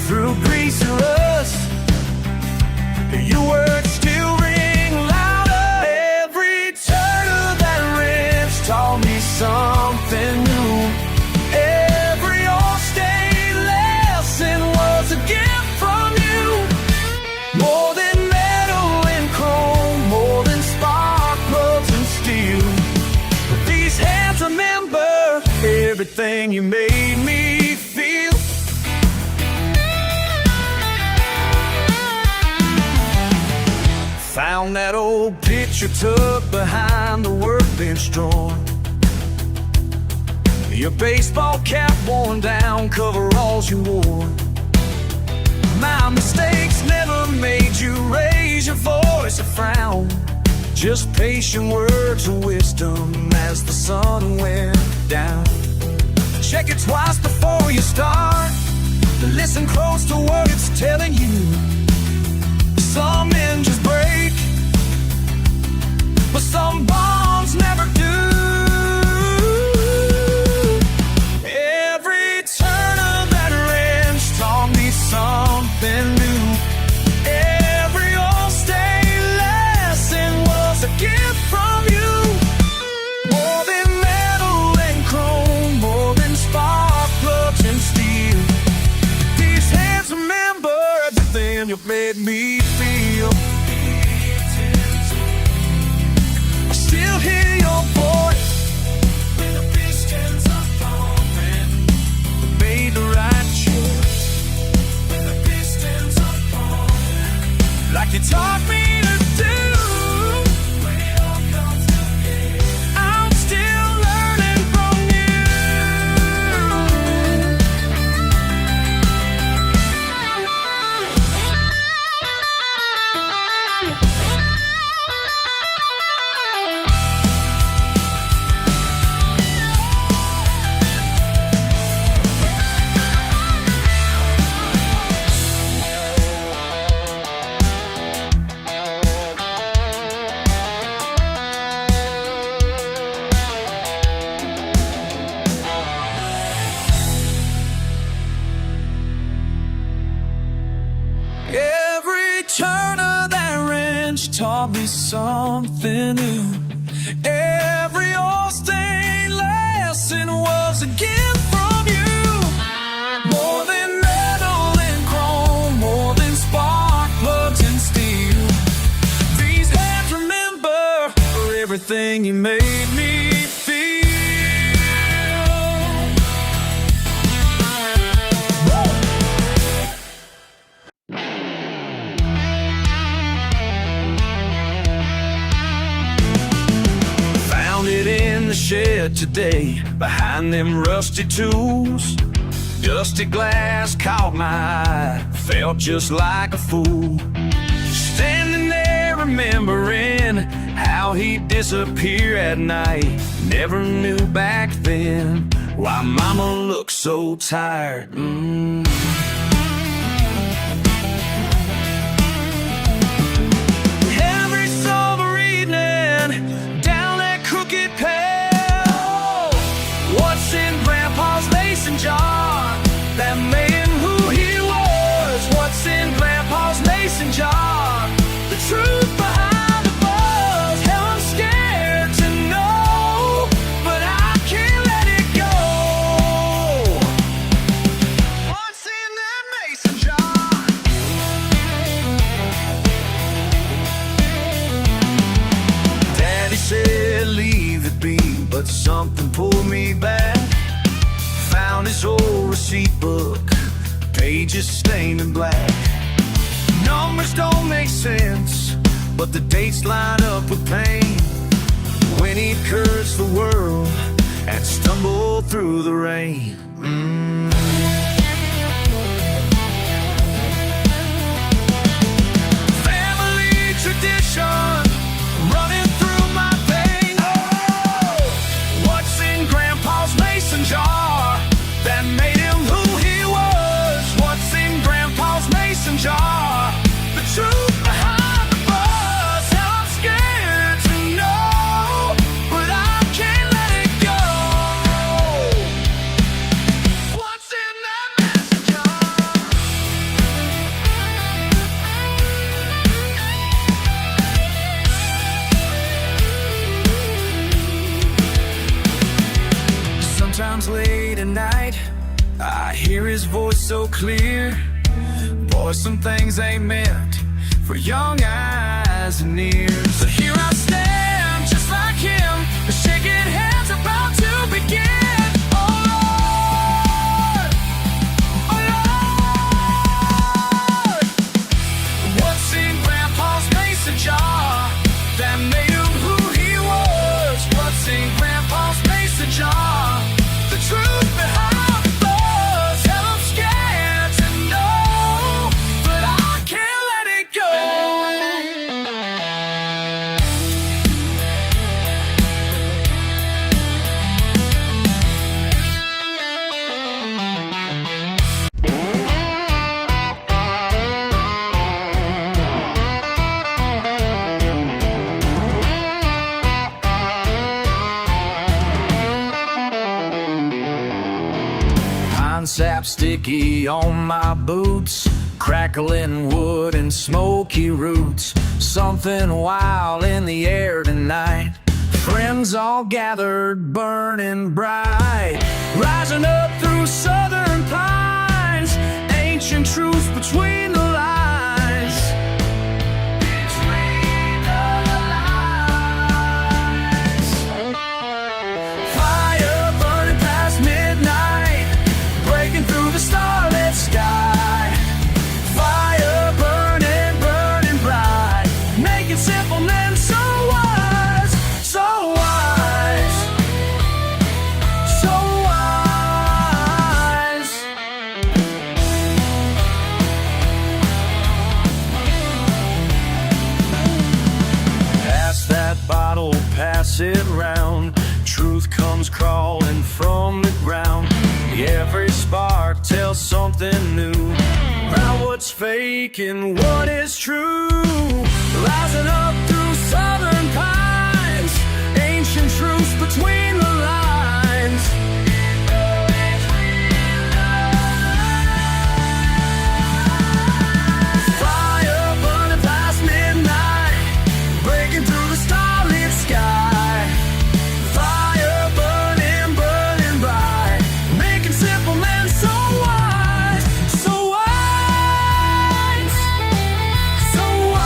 Through grease and rust, your words still ring louder. Every turn of that wrench taught me something new. Every all-state lesson was a gift from you. More than metal and chrome, more than spark plugs and steel. These hands remember everything you made me feel. Found that old picture tucked behind the workbench drawer. Your baseball cap worn down, coveralls you wore. My mistakes never made you raise your voice or frown, just patient words of wisdom as the sun went down. Check it twice before you start, listen close to what it's telling you. Some engines break, but some bonds never do. Every turn of that wrench taught me something new. Every all-state lesson was a gift from you. More than metal and chrome, more than spark plugs and steel. These hands remember everything you've made me feel. I still hear your voice when the pistons are pumping. We made the right choice when the pistons are pumping. Like you taught me to do. When it all comes together, I'm still learning from you. Every turn of that wrench taught me something new. Every all-state lesson was a gift from you. More than metal and chrome, more than spark plugs and steel. These hands remember everything you made me feel. The shed today, behind them rusty tools. Dusty glass caught my eye, felt just like a fool. Standing there remembering how he'd disappear at night. Never knew back then Why mama looks so tired? Every summer evening down that crooked path, what's in Grandpa's mason jar that made him who he was? What's in Grandpa's mason jar? The truth behind the buzz. Hell, I'm scared to know, but I can't let it go. What's in that mason jar? Daddy said leave it be, but something pulled me back. Found his old receipt book, pages stained in black. Numbers don't make sense, but the dates line up with pain. When he'd cursed the world and stumbled through the rain. Family tradition running through my veins. Oh, what's in Grandpa's mason jar that made him who he was? What's in Grandpa's mason jar? The truth behind the buzz. Hell, I'm scared to know, but I can't let it go. What's in that mason jar? Sometimes late at night, I hear his voice so clear. Boy, some things ain't meant for young eyes and ears. So here I stand, just like him, shaking hands about to begin. Oh Lord, oh Lord, what's in Grandpa's mason jar that made him who he was? What's in Grandpa's mason jar? The truth behind the buzz. Hell, I'm scared to know, but I can't let it go. Pine sap sticky on my boots, crackling wood and smoky roots. Something wild in the air tonight. Friends all gathered, burning bright, rising up through southern pines. Ancient truth between the lines. Between the lines. Fire burning past midnight, breaking through the starlit sky. Fire burning, burning bright, making simple men so wise, so wise, so wise. Pass that bottle, pass it round. Truth comes crawling from the ground. Every spark tells something new about what's fake and what is true. Rising up through southern pines, ancient truths between the lines. Fire burning past midnight, breaking through the starlit sky. Fire burning, burning bright, making simple men so wise, so wise, so wise.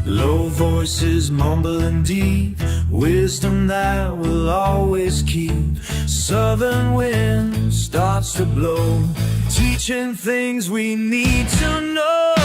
Low voices mumbling deep, wisdom that will always keep. Southern wind starts to blow, teaching things we need to know.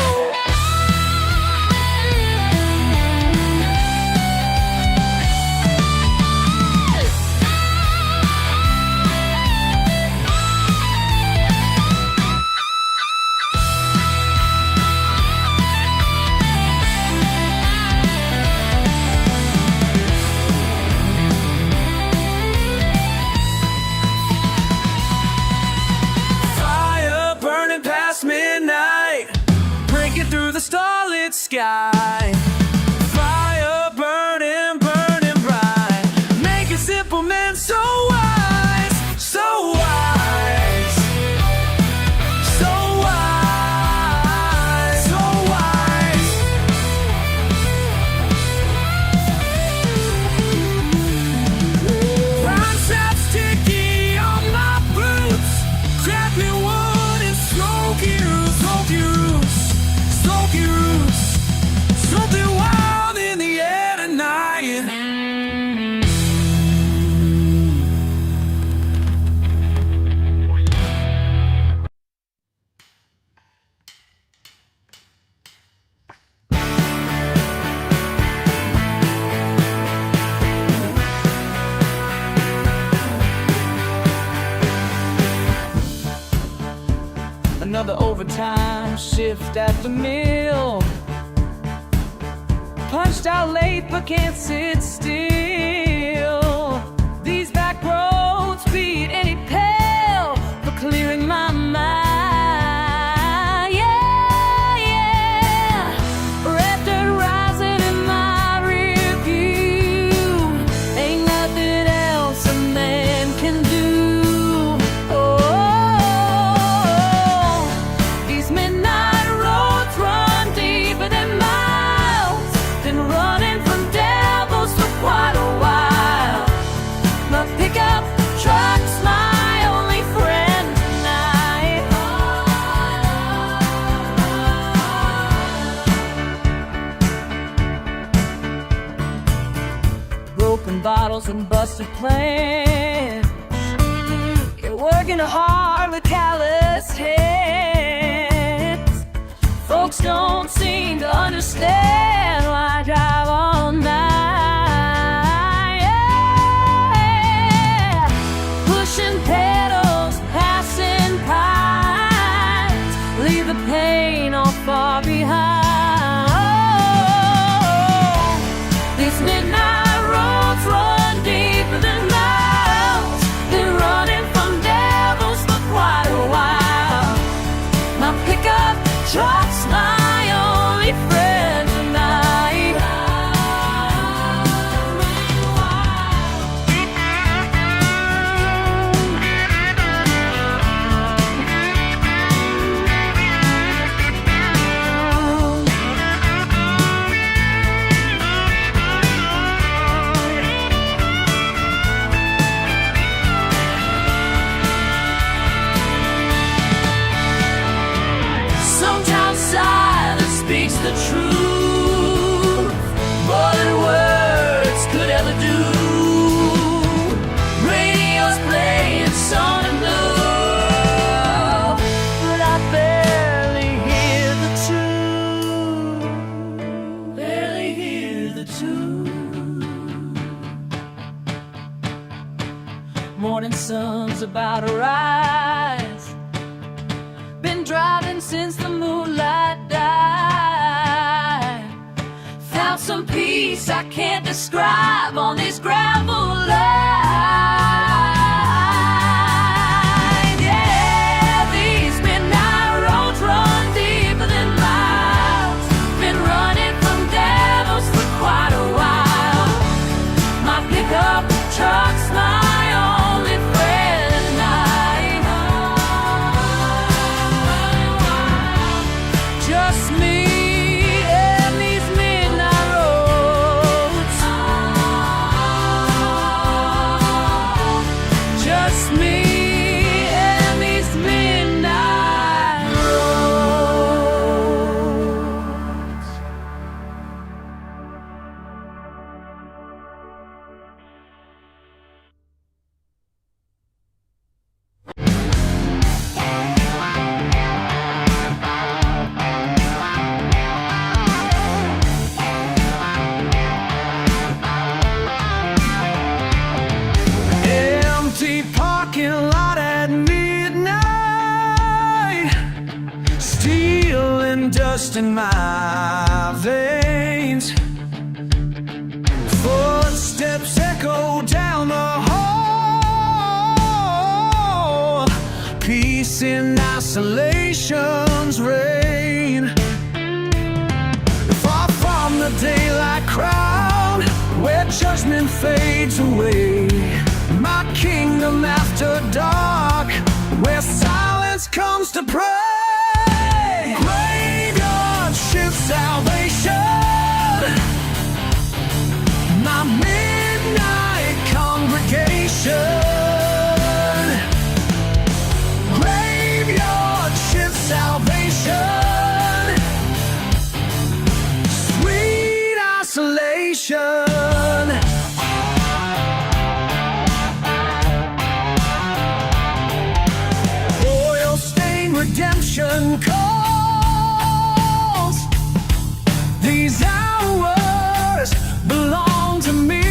the starlit sky. Fire burning, burning bright, making simple men so wise, so wise, so wise, so wise. Brown saps sticky on my boots, crackling wood and smoky roots, smoky roots, smoky roots. Something wild in the air tonight. Another overtime shift at the mill. Punched out late but can't sit still. These back roads beat any pale for clearing my mind. Yeah, yeah. Red dirt rising in my rear view. Ain't nothing else a man can do. These midnight roads run deeper than miles. Been running from devils for quite a while. My pickup truck's my only friend tonight. Broken bottles and busted plans. You're working hard with calloused hands. Folks don't seem to understand why I drive all night. Yeah. Pushing pedals, passing pines, leave the pain all far behind. Oh, these midnight roads run deeper than miles. Been running from devils for quite a while. My pickup truck's my only friend tonight. Sometimes silence speaks the truth, more than words could ever do. Radio's playing song and blue, but I barely hear the tune, barely hear the tune. Morning sun's about to rise. Been driving since the moonlight died. Found some peace I can't describe on these gravel lines. Yeah, these midnight roads run deeper than miles. Been running from devils for quite a while. My pickup truck's my only friend tonight. Just me and these midnight roads. Just me and these midnight roads. Empty parking lot at midnight, steel and dust in my veins. Footsteps echo down the hall. Peace in isolation's reign. daylight crown, where judgment fades away. My kingdom after dark, where silence comes to pray. Graveyard shift salvation, my midnight congregation. Graveyard shift salvation, sweet isolation. Oil stained redemption calls. These hours belong to me.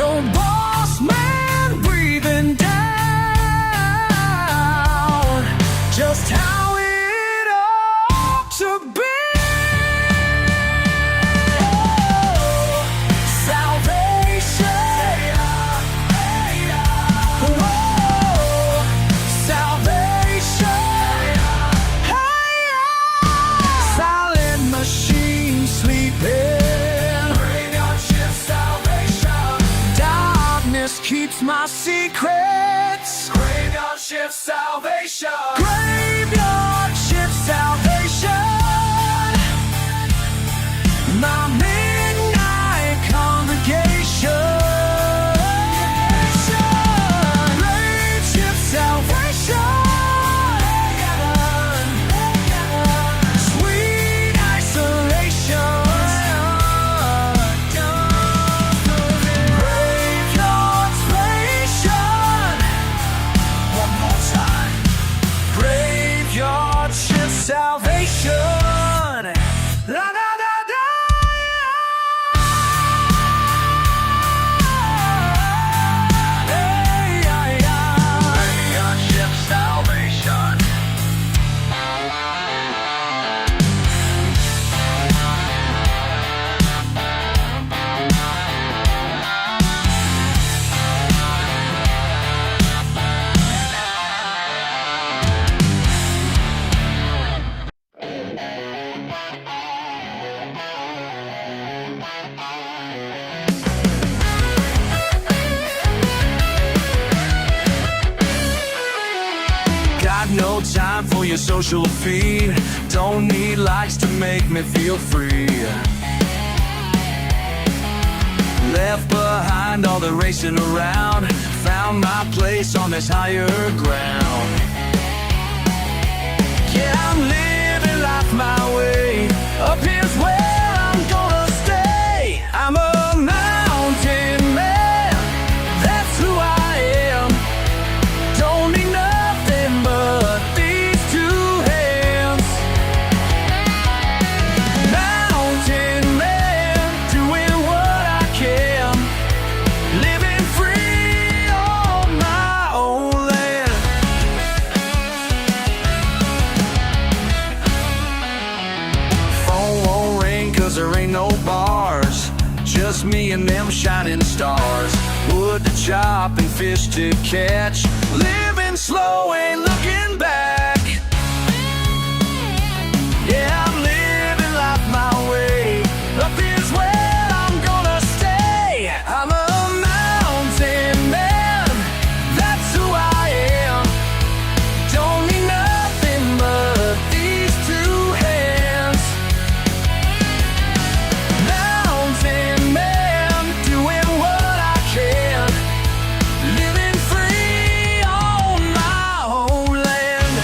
No boss man breathing down, just how it ought to be. Oh, salvation. Oh, salvation. Silent machine sleeping. Graveyard shift salvation. Darkness keeps my secrets. Graveyard shift salvation. Graveyard shift salvation, my midnight congregation. Grave shift salvation, sweet isolation. Graveyard station, one more time. Graveyard shift salvation. La da da da. Hey, Graveyard shift salvation. Got no time for your social feed. Don't need likes to make me feel free. Left behind all the racing around. Found my place on this higher ground. Yeah, I'm living life my way. Up here's where I'm gonna stay. I'm a mountain man, that's who I am. Don't need nothing but these two hands. Mountain man, doing what I can. Living free on my own land. Phone won't ring 'cause there ain't no bars. Just me and them shining stars. Wood to chop and fish to catch. Living slow, ain't looking back. Yeah, I'm living life my way. Up here's where I'm gonna stay. I'm a mountain man, that's who I am. Don't need nothing but these two hands. Mountain man, doing what I can. Living free on my own land.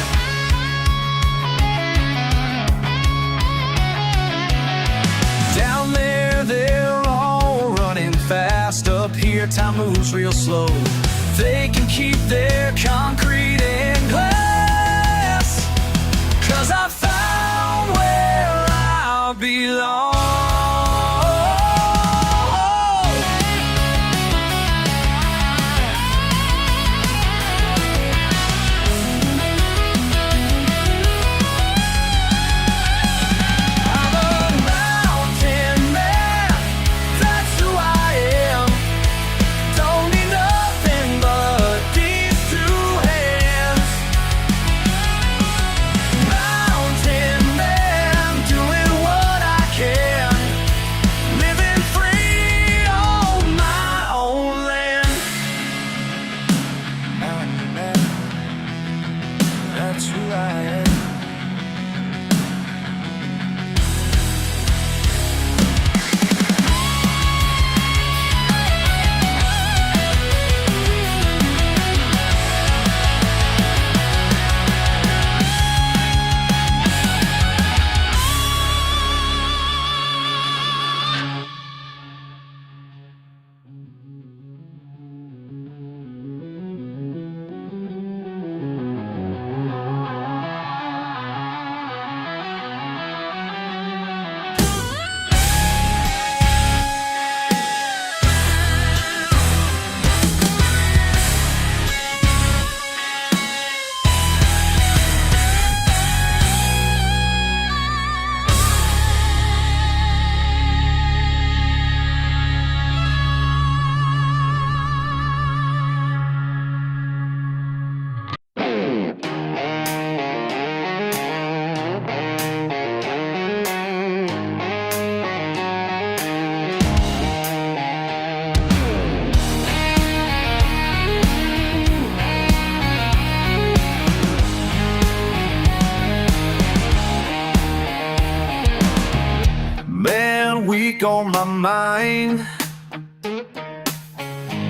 headache on my mind.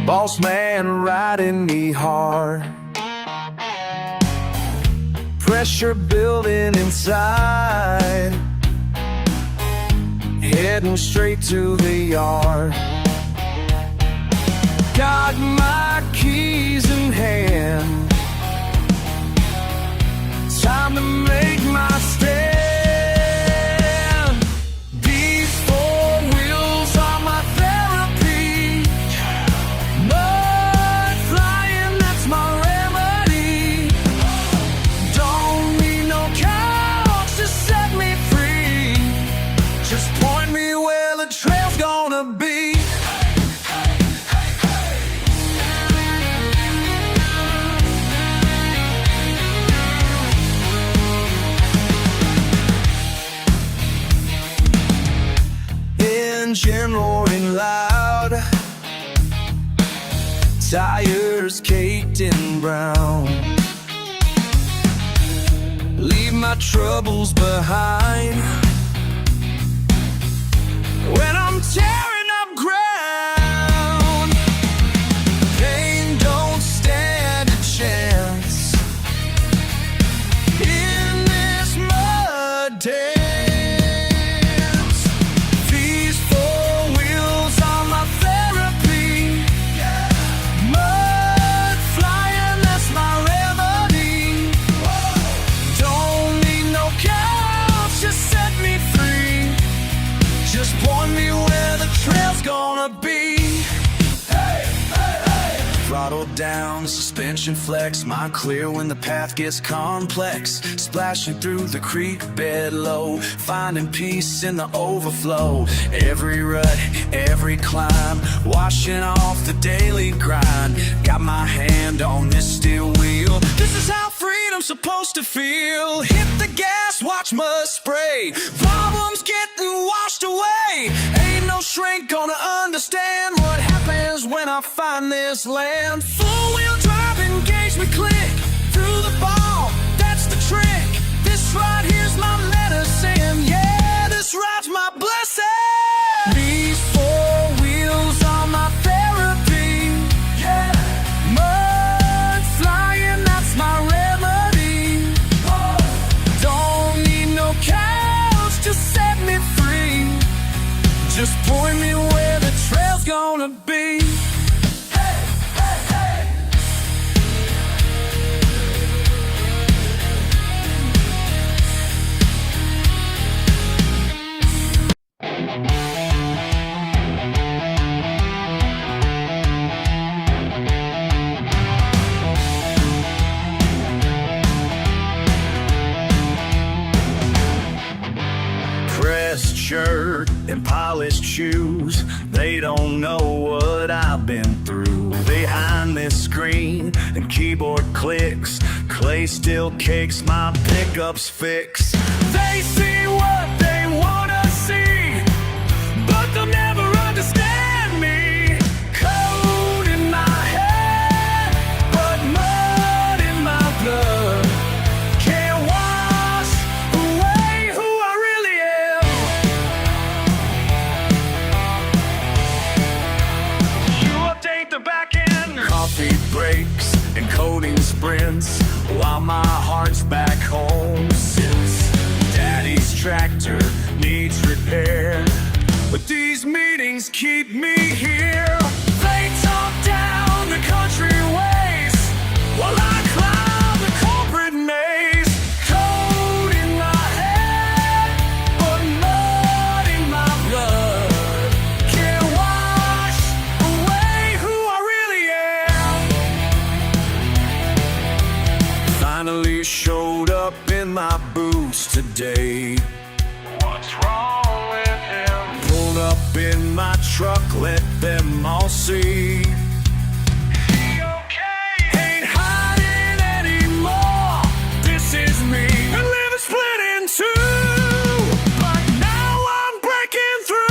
Boss man riding me hard. Pressure building inside. Heading straight to the yard. Got my keys in hand. Time to make my stand. These four wheels are my therapy. Mud flying, that's my remedy. Don't need no couch to set me free. Just point me where the trail's gonna be. Engine roaring loud, tires caked in brown. Leave my troubles behind when I'm tearing up ground. Pain don't stand a chance in this mud dance. Point me where the trail's gonna be. Hey, hey, hey. Throttle down, suspension flex. Mind clear when the path gets complex. Splashing through the creek bed low, finding peace in the overflow. Every rut, every climb, washing off the daily grind. Got my hand on this steel wheel. This is how freedom's supposed to feel. Hit the gas, watch mud spray. Problems getting washed away. Ain't no shrink gonna understand what happens when I find this land. Four-wheel drive, engage me, click through the ball, that's the trick. This right here's my medicine, yeah, this ride's my blessing. These four wheels are my therapy, yeah. Mud flying, that's my remedy. Don't need no couch to set me free. Just point me where the trail's gonna be. Hey, hey, hey. Pressed shirt and polished shoes, they don't know what I've been through. Behind this screen and keyboard clicks, clay still cakes my pickups fix. They see what they wanna see, but they'll never understand me. Code in my head, but mud in my blood. Can't wash away who I really am. You update the back end. Coffee breaks and coding sprints while my heart's back home sits. Daddy's tractor needs repair, but these meetings keep me here. They talk down the country ways while I climb the corporate maze. Code in my head, but mud in my blood. Can't wash away who I really am. Finally showed up in my boots today. What's wrong with him? Pulled up in my truck, let them all see. He okay? Ain't hiding anymore. This is me. And live split in two. But now I'm breaking through.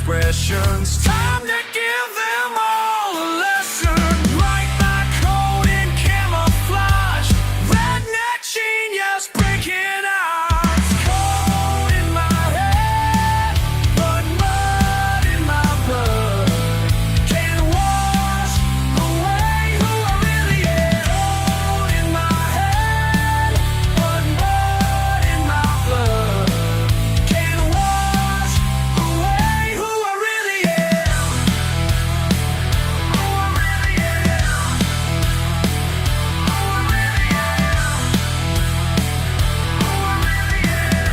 expressions. Time to give them all a lesson. Right back code in camouflage. Redneck genius breaking odds. Cold in my head, but mud in my blood. Can't wash away who I really am. Cold in my head, but mud in my blood. Can't wash away who I really am. Who I really am. Who I really am. Who I really am.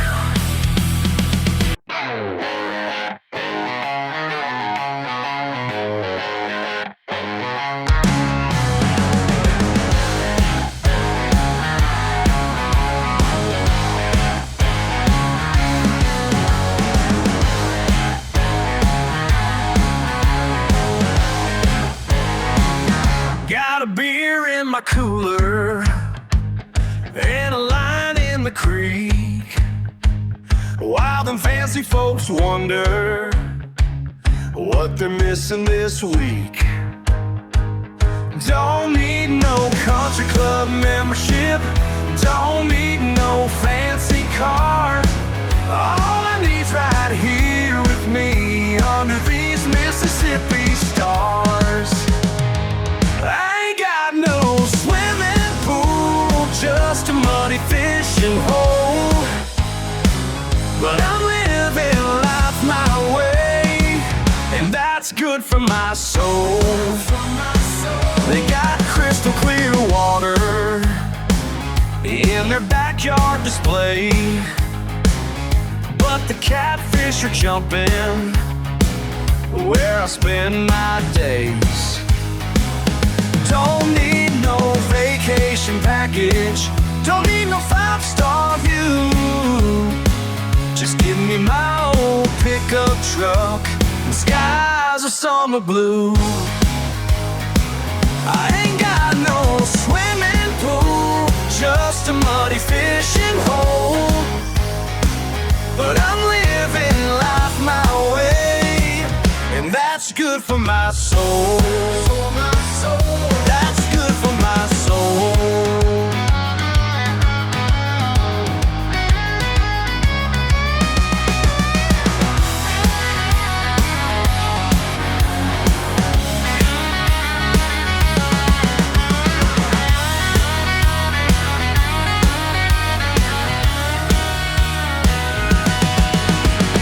Got a beer in my cooler and a line in the creek, while them fancy folks wonder what they're missing this week. Don't need no country club membership, don't need no fancy car. All I need's right here with me under these Mississippi stars. I ain't got no swimming pool, just a muddy fishing hole. But I'm living life my way, and that's good for my soul. They got crystal clear water in their backyard display, but the catfish are jumping where I spend my days. Don't need no vacation package, don't need no five-star view. Just give me my old pickup truck and skies of summer blue. I ain't got no swimming pool, just a muddy fishing hole. But I'm living life my way, and that's good for my soul. That's good for my soul.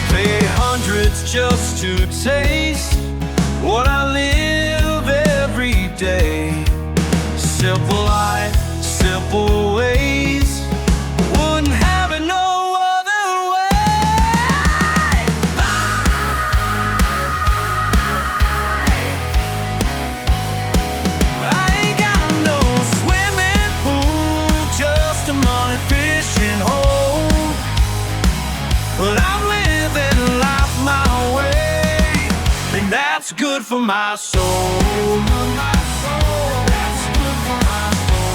Pay hundreds just to taste what I live every day. Simple life, simple ways, wouldn't have it no other way. I ain't got no swimming pool, just a muddy fishing hole. But I'm living life my way, and that's good for my soul. That's good for my soul.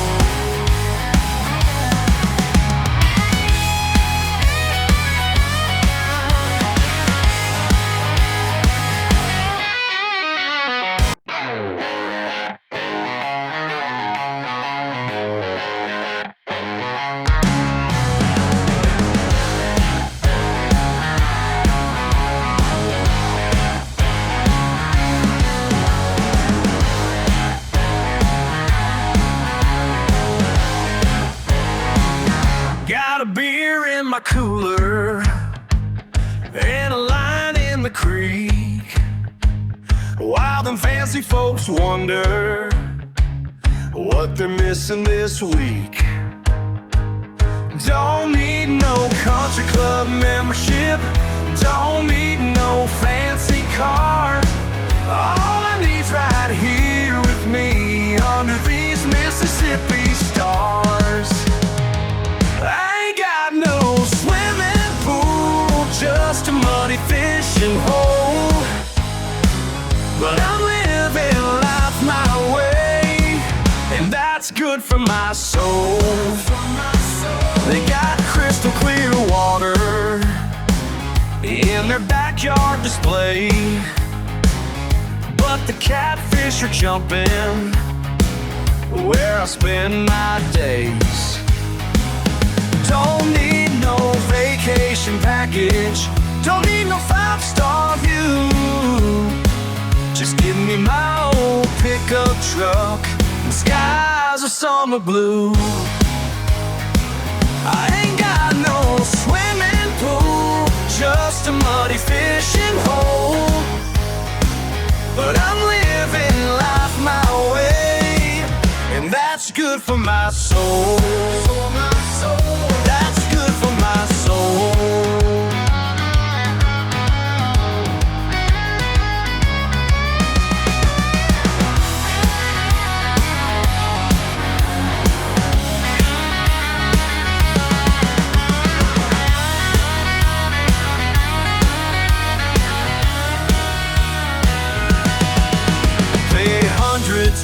Got a beer in my cooler and a line in the creek, while them fancy folks wonder what they're missing this week. Don't need no country club membership, don't need no fancy car. All I need's right here with me under these Mississippi stars. I ain't got no swimming pool, just a muddy fishing hole. But I'm living life my way, and that's good for my soul. They got crystal clear water in their back backyard display, but the catfish are jumping where I spend my days. Don't need no vacation package, don't need no five-star view. Just give me my old pickup truck and skies of summer blue. I ain't got no swimming pool, just a muddy fishing hole, but I'm living life my way, and that's good for my soul. That's good for my soul.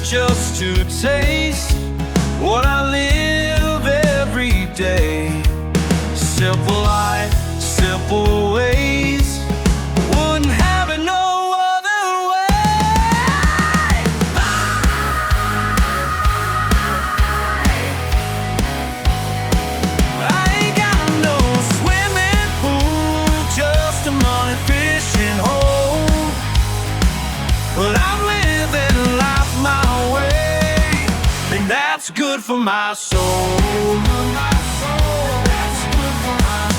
Just to taste what I live every day. Simple life, simple ways, wouldn't have it no other way. I ain't got no swimming pool, just a money fishing hole, but I'm living life my way, and that's good for my soul. That's good for my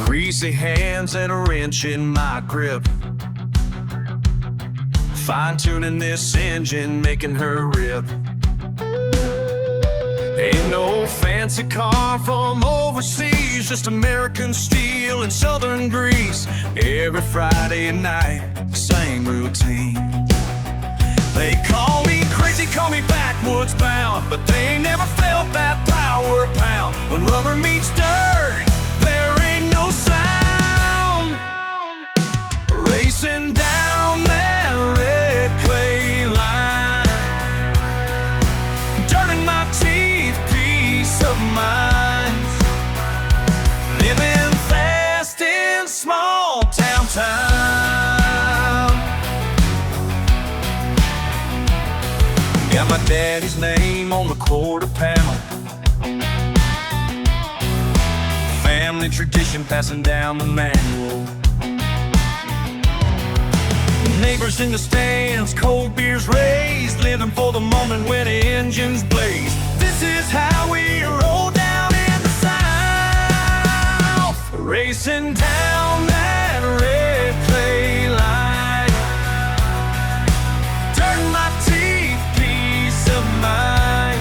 greasy hands and a wrench in my grip, fine-tuning this engine, making her rip. Ain't no fancy car from overseas, just American steel and southern grease. Every Friday night, same routine. They call me crazy, call me backwoods bound, but they ain't never felt that power pound. When rubber meets dirt, there ain't no sound. Racing down that red clay line, turning my teeth, peace of mind. Living fast in small town time. Got my daddy's name on the quarter panel, family tradition passing down the manual. Neighbors in the stands, cold beers raised, living for the moment when the engines blaze. This is how we roll down in the South, racing down that red clay line, turn my teeth, peace of mind.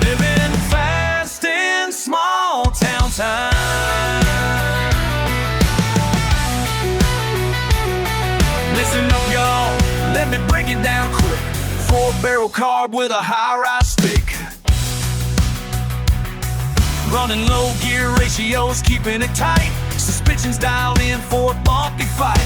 Living fast in small town time. Listen up, y'all, let me break it down quick. 4-barrel carb with a high-rise stick, running low gear ratios, keeping it tight. Suspension's dialed in for a bumpy fight.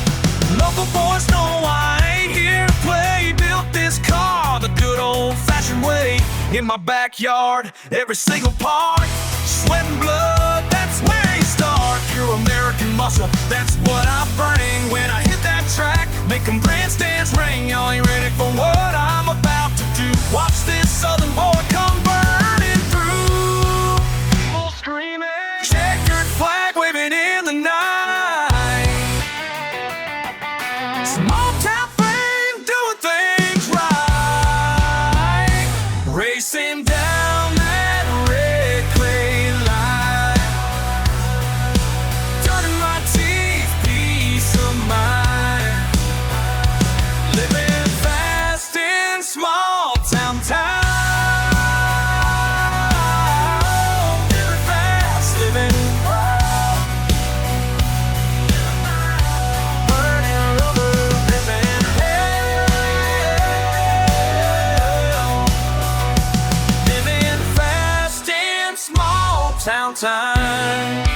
Local boys know I ain't here to play. Built this car the good old-fashioned way. In my backyard, every single part, sweat and blood, that's where you start. Pure American muscle, that's what I bring. When I hit that track, make them grandstands ring. Y'all ain't ready for what I'm about to do. Watch this southern boy come burning through. People screaming, checkered flag waving in the night. Small town fame, doing things right. Racing down that red clay line, turning my teeth, peace of mind. Living fast in small town time. time.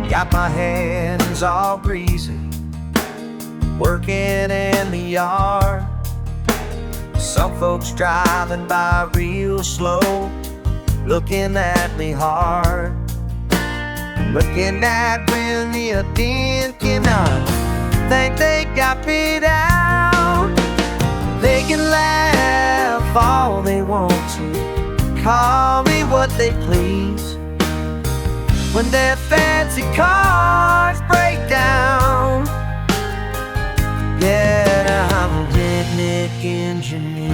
Got my hands all greasy, working in the yard. Some folks driving by real slow, looking at me hard. Looking at me thinking I think they got me down. They can laugh all they want to, call me what they please. When their fancy cars break down, yeah, I'm a redneck engineer.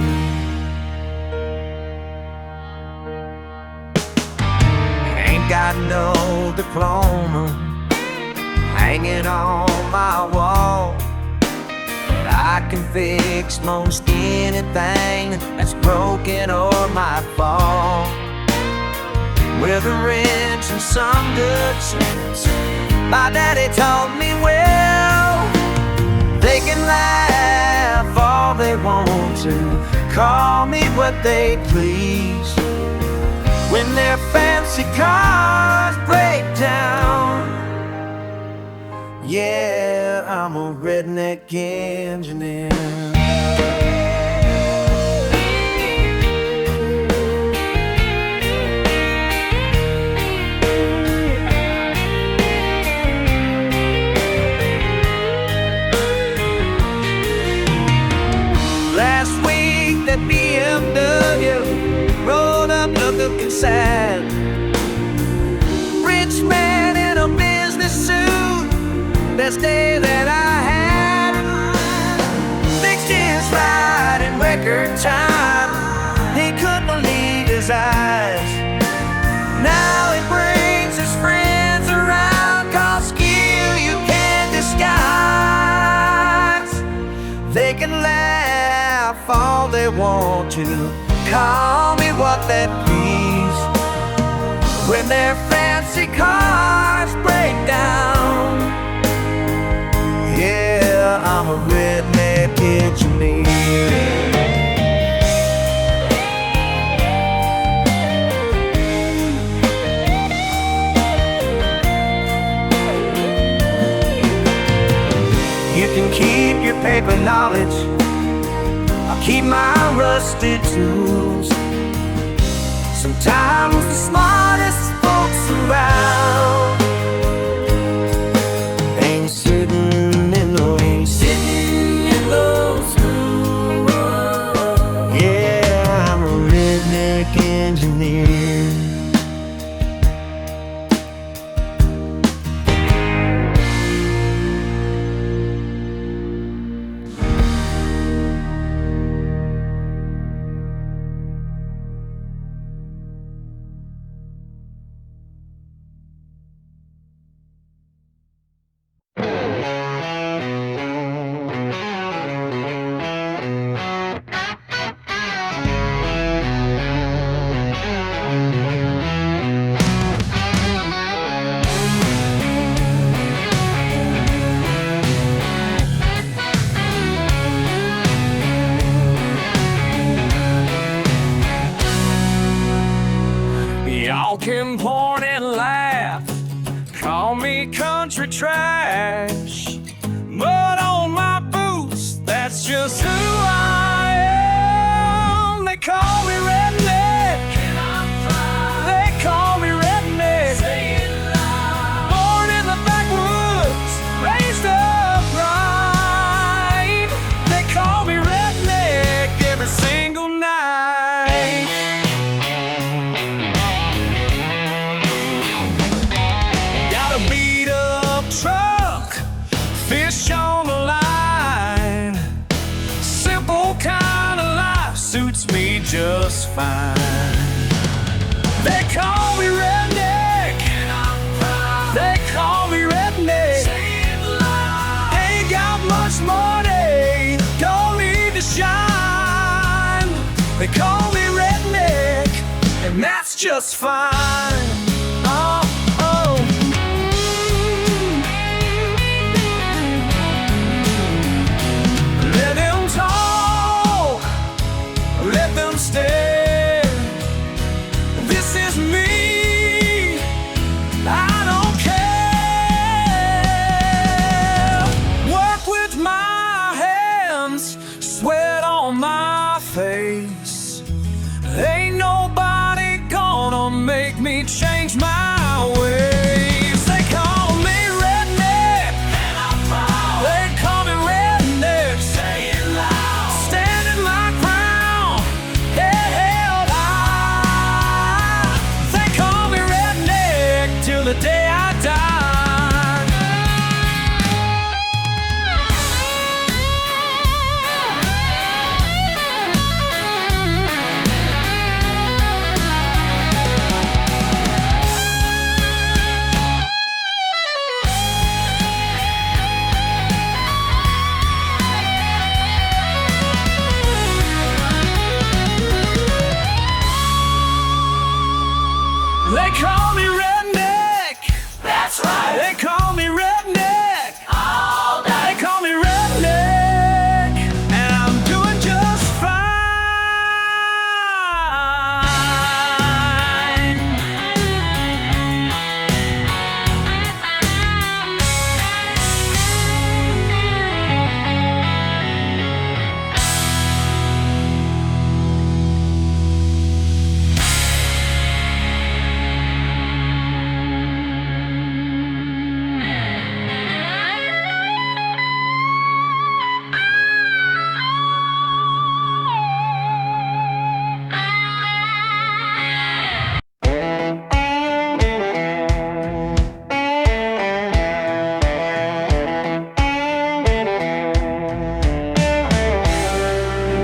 Ain't got no diploma hanging on my wall, but I can fix most anything that's broken or might fall. With a wrench and some good sense, my daddy taught me well. They can laugh all they want to, call me what they please. When their fancy cars break down, yeah, I'm a redneck engineer. Looking sad, rich man in a business suit, best day that I had. Fixed his ride in record time, he couldn't believe his eyes. Now he brings his friends around, 'cause skill you can't disguise. They can laugh all they want to, call me what they please. When their fancy cars break down, yeah, I'm a redneck engineer. You can keep your paper knowledge, I'll keep my rusted tools. Sometimes the smartest folks around ain't sitting in those schools. Yeah, I'm a redneck engineer. Y'all can point and laugh, call me country trash, mud on my boots, that's just who I am. They call me redneck, they call me redneck, born in the backwoods, raised up right. They call me redneck every single night. Fish on the line, simple kind of life suits me just fine. They call me redneck, and I'm proud. They call me redneck, and that's just fine. Oh, oh. Let them talk, let them stare. This is me, I don't care. Work with my hands, sweat on my face. Ain't nobody gonna make me change my ways. They call me redneck, and I'm proud. They call me redneck, saying loud, standing my ground, held high. They call me redneck till the day I die. They call me redneck. That's right. They call me redneck. All day. They call me redneck, and I'm doing just fine.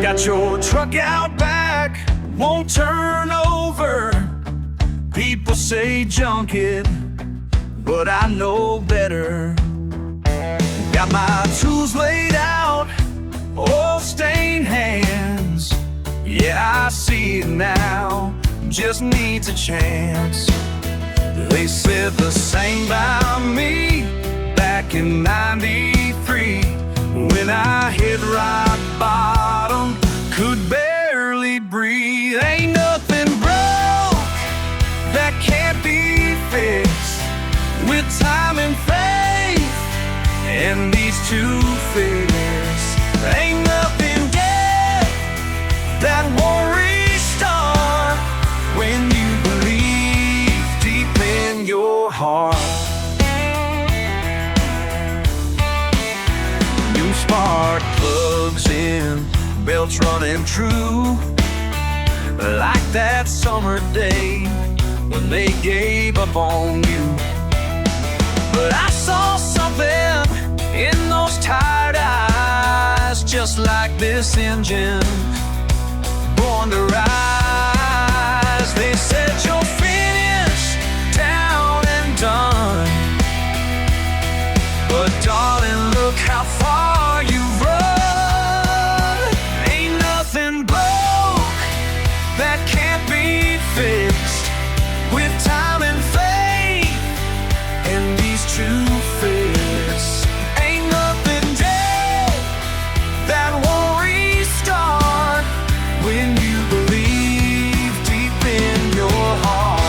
Got your truck out back, won't turn over. People say junk it, but I know better. Got my tools laid out, old stained hands. Yeah, I see it now, just needs a chance. They said the same about me back in '93, when I hit rock bottom, could barely breathe. Ain't nothing broke that can't be fixed with time and faith and these two figures. Ain't nothing dead that won't restart when you believe deep in your heart. New spark plugs in, belts running true, like that summer day when they gave up on you. But I saw something in those tired eyes, just like this engine, born to rise. They said you're finished, down and done, but darling, look how far you've run. Ain't nothing broke that can't be fixed with time and faith and these true fists. Ain't nothing dead that won't restart when you believe deep in your heart.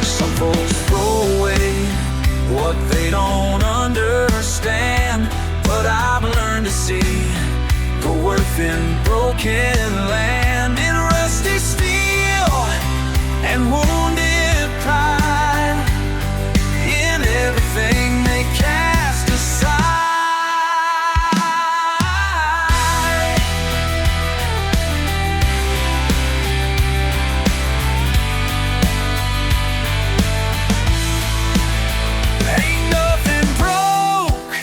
Some folks throw away what they don't understand, but I've learned to see the worth in broken land, in rusty steel and wounded pride, in everything they cast aside. Ain't nothing broke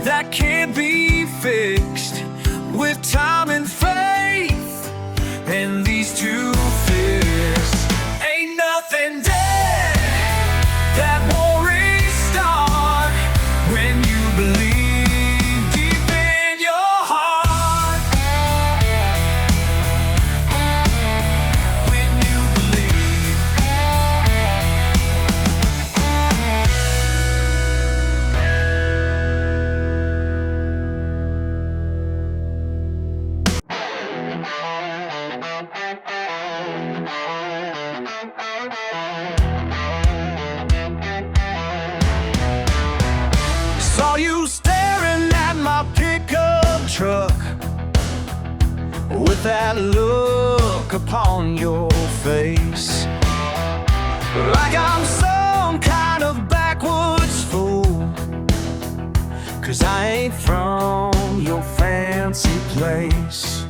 that can't be fixed with time and faith and these two fists. Ain't nothing Saw you staring at my pickup truck with that look upon your face, like I'm some kind of backwoods fool, 'cause I ain't from your fancy place.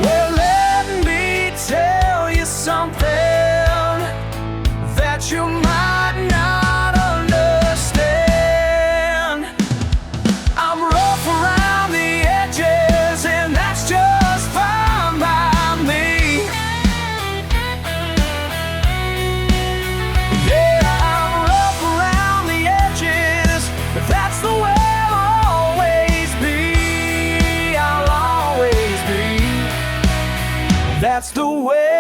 Well, let me tell you something that you might not understand. I'm rough around the edges, and that's just fine by me. Yeah, I'm rough around the edges, but that's the way I'll always be. I'll always be. That's the way.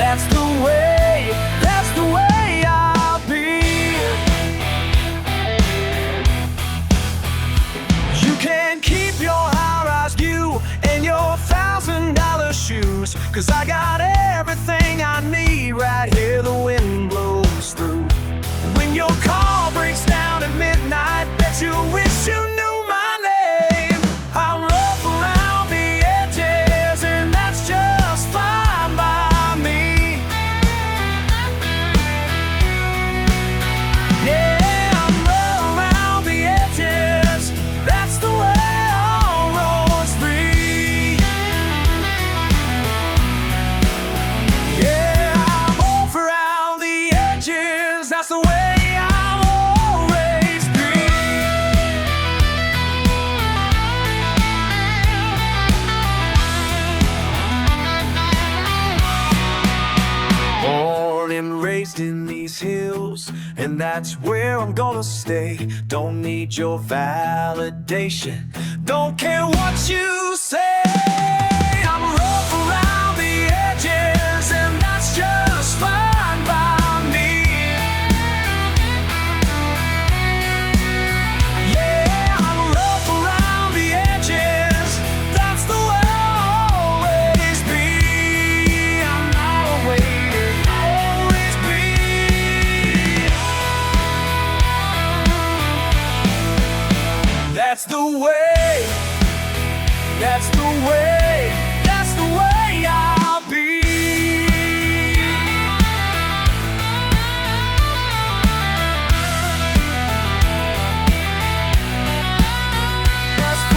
That's the way. That's the way I'll be. You can keep your high-rise view and your $1,000 shoes, 'cause I got everything I need right here the wind blows through. When your car breaks down at midnight, bet you wish you knew my name. I'm rough around the edges, and that's just fine by me. Yeah, I'm rough around the edges, that's the way all roads lead. Yeah, I'm rough around the edges, that's the way I'll always be. Born and raised in these hills, and that's where I'm gonna stay. Don't need your validation, don't care what you say. I'm rough around the edges, and that's just fine by me. Yeah, I'm rough around the edges, that's the way I'll always be. I'm always, always be. That's the way. That's the way. That's the way I'll be. That's the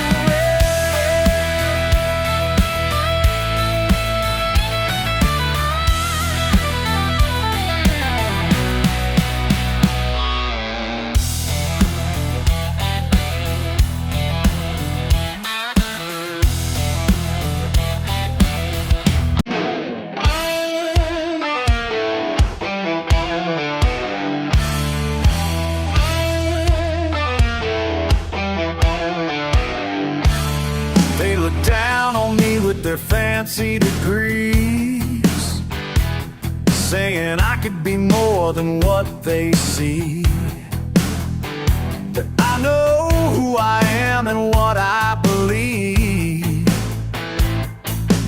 They look down on me with their fancy degrees, saying I could be more than what they see. But I know who I am and what I believe.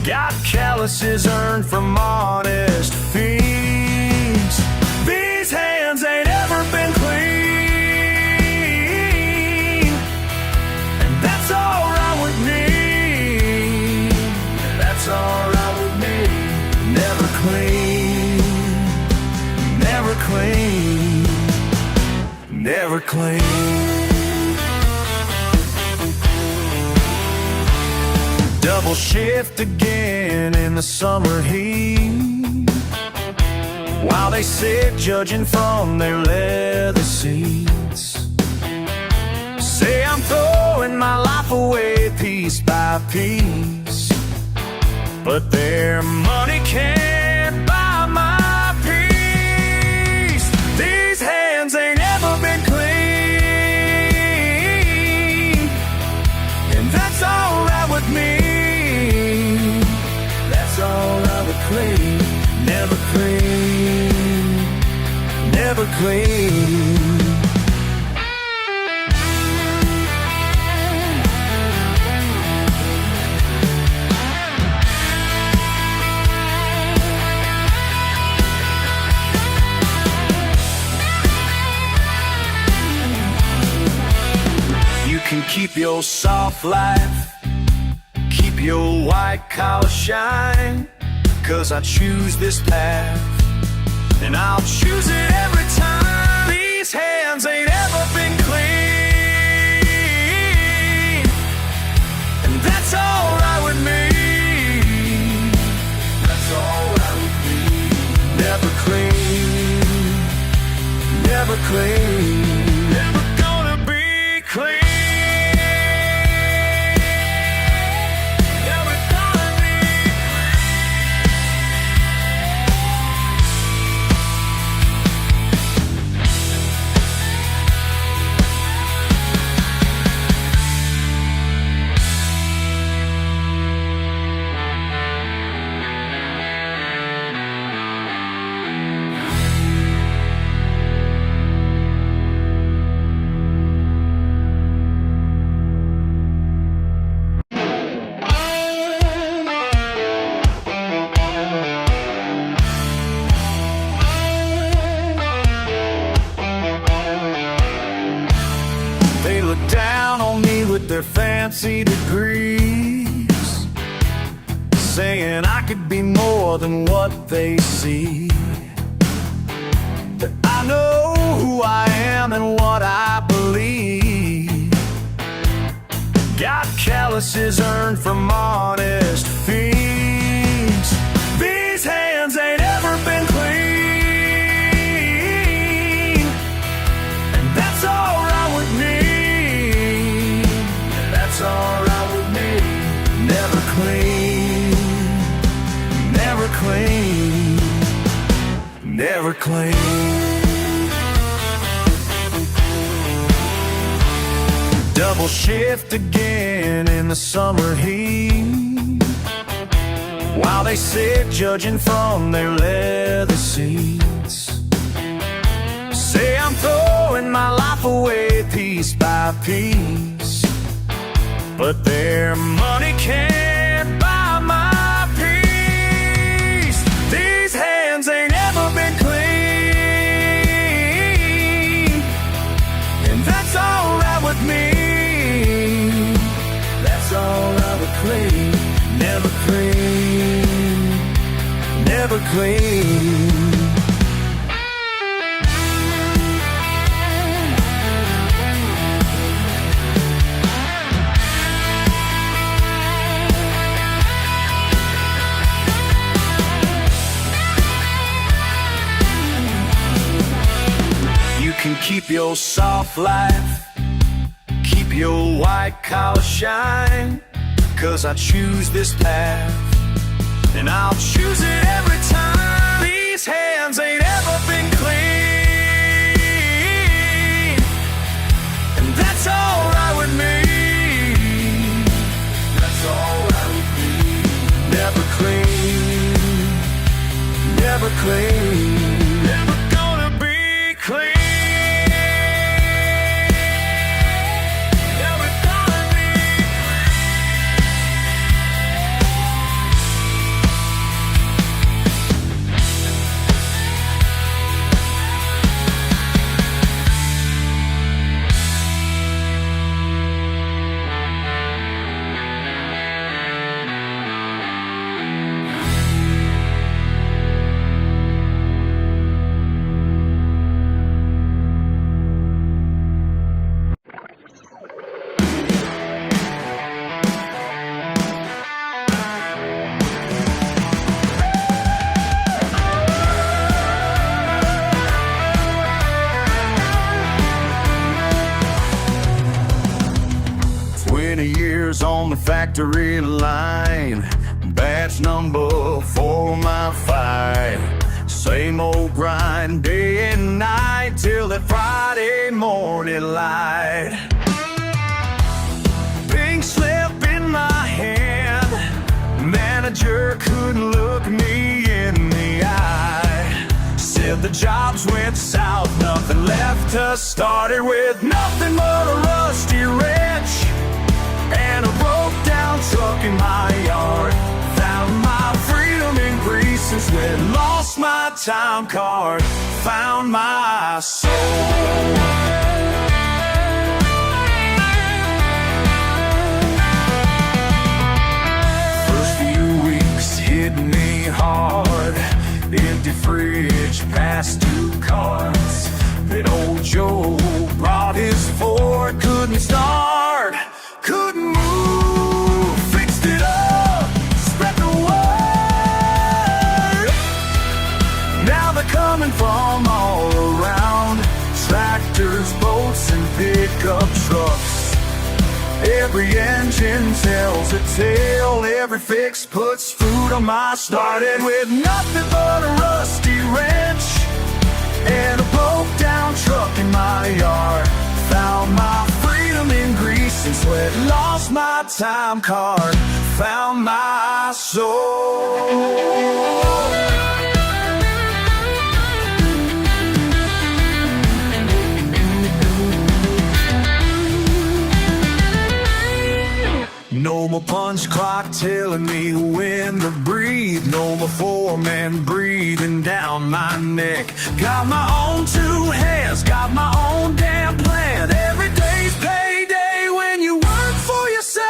Got calluses earned from honest fees. These hands ain't ever been clean, and that's alright with me. That's alright with me. Never clean, never clean, never clean. Double shift again in the summer heat, while they sit judging from their leather seats. Say I'm throwing my life away piece by piece, but their money can't buy my peace. These hands ain't ever been clean, and that's alright with me. That's alright with clean. Never clean, never clean. keep your soft life, keep your white collar shine. 'Cause I choose this path, and I'll choose it every time. These hands ain't ever been clean, and that's alright with me. That's alright with me. Never clean, never clean, never gonna be clean. Their fancy degrees, saying I could be more than what they see. But I know who I am and what I believe. Got calluses earned from honest fees. These hands ain't ever been clean, and that's alright with me. That's alright with me. Never clean, never clean, never clean. Double shift again in the summer heat, while they sit judging from their leather seats. Say I'm throwing my life away piece by piece, but their money can't buy my peace. These hands ain't ever been clean, and that's alright with me. That's alright with clean. Never clean, never clean. Can keep your soft life, keep your white collar shine. 'Cause I choose this path, and I'll choose it every time. These hands ain't ever been clean, and that's alright with me. That's alright with me. Never clean, never clean, never gonna be clean. On the factory line, batch number 4 my fight. Same old grind, day and night, till that Friday morning light. Pink slip in my hand, manager couldn't look me in the eye. Said the jobs went south, nothing left to start it with. Nothing but a rusty wrench and a broke down truck in my yard. Found my freedom in Greece is when lost my time card. Found my soul. empty fridge, past 2 cars. Then old Joe brought his Ford, couldn't start, couldn't move, fixed it up, spread the word. Now they're coming from all around, tractors, boats, and pickup trucks. Every engine tells a tale, every fix puts food on my started with nothing but a rusty wrench and a broke down truck in my yard. Found my freedom in grease and sweat, lost my time card, found my soul. No more punch clock telling me when to breathe. No more foreman breathing down my neck. Got my own 2 hands, got my own damn plan. Every day's payday when you work for yourself.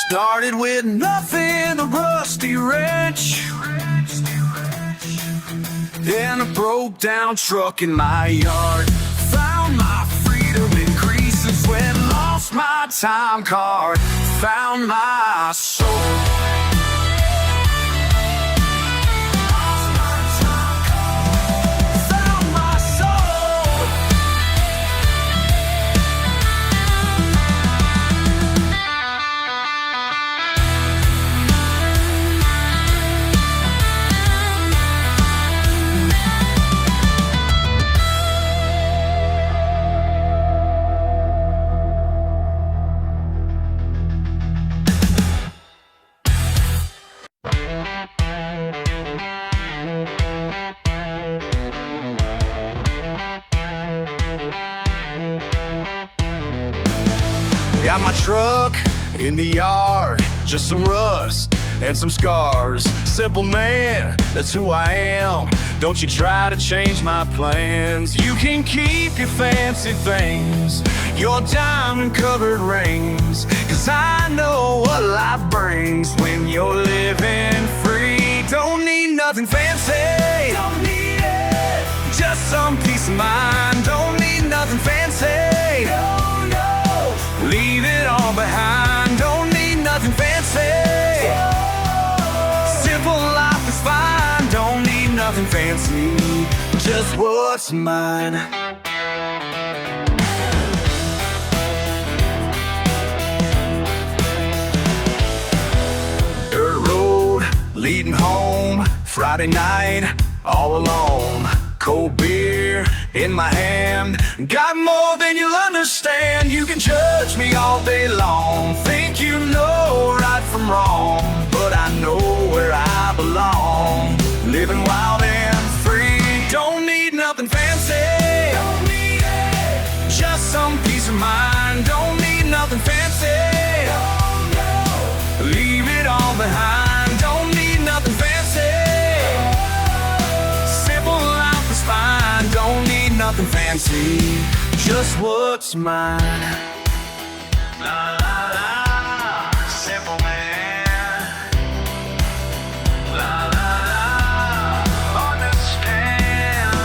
Started with nothing, a rusty wrench and a broke down truck in my yard. Found my freedom in grease and sweat, lost my time card, found my soul. Got my truck in the yard, just some rust and some scars. Simple man, that's who I am. Don't you try to change my plans. You can keep your fancy things, your diamond-covered rings, 'cause I know what life brings when you're living free. Don't need nothing fancy, don't need it, just some peace of mind. Don't need nothing fancy, no. Leave it all behind, don't need nothing fancy. Simple life is fine, don't need nothing fancy, just what's mine. Dirt road leading home, Friday night all alone. Cold beer in my hand, got more than you'll understand. You can judge me all day long, think you know right from wrong, but I know where I belong, living wild and free. Don't need nothing fancy, don't need it, just some peace of mind. Don't need nothing fancy, oh, no. Leave it all behind. Don't need nothing fancy, fine, don't need nothing fancy, just what's mine. La la la, simple man. La la la, understand.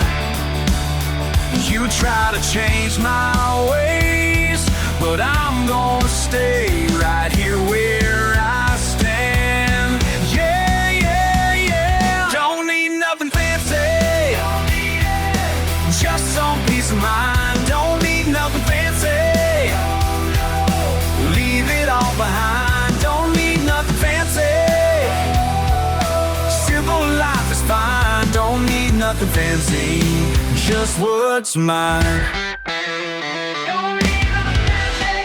You try to change my ways, but I'm gonna stay right here where I stand. Yeah, yeah, yeah. Don't need nothing fancy, just some peace of mind. Don't need nothing fancy, oh, no. Leave it all behind. Don't need nothing fancy, simple life is fine. Don't need nothing fancy, just what's mine. Don't need nothing fancy.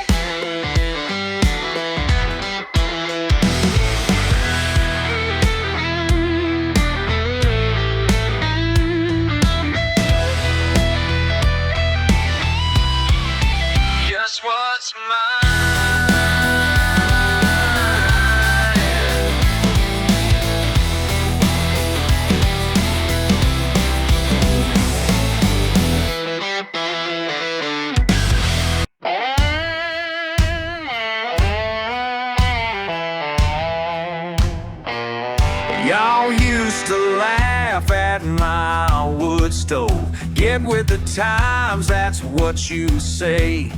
What's mine? stove. Get with the times, that's what you say.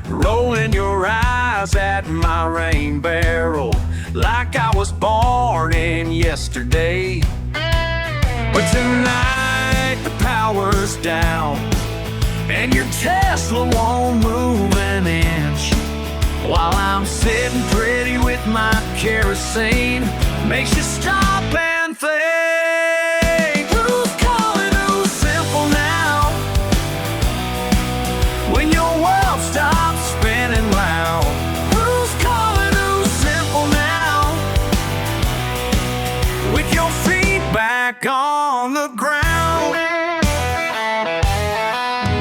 Rolling your eyes at my rain barrel like I was born in yesterday. But tonight the power's down and your Tesla won't move an inch, while I'm sitting pretty with my kerosene. Makes you stop and think, who's calling who's simple now? When your world stops spinning round, who's calling who's simple now? With your feet back on the ground.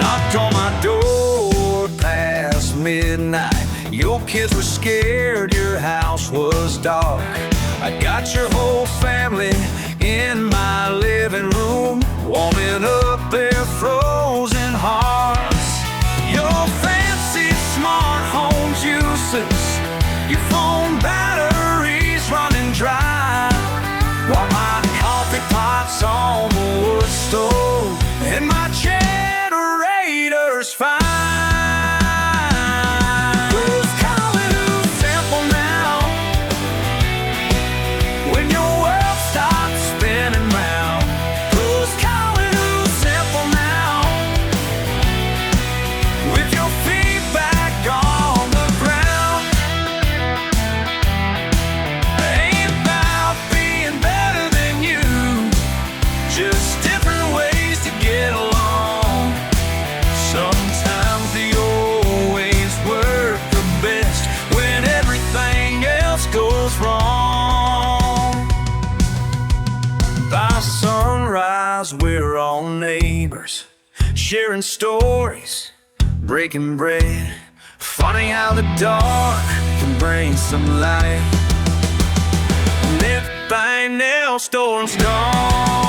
Knocked on my door past midnight. Your kids were scared, your house was dark. I got your whole family in my living room, warming up their frozen hearts. Your fancy smart home's useless, your phone batteries running dry, while my coffee pot's on the wood stove and my generator's fine. We're all neighbors, sharing stories, breaking bread. Funny how the dark can bring some light. And everything else, storm's gone.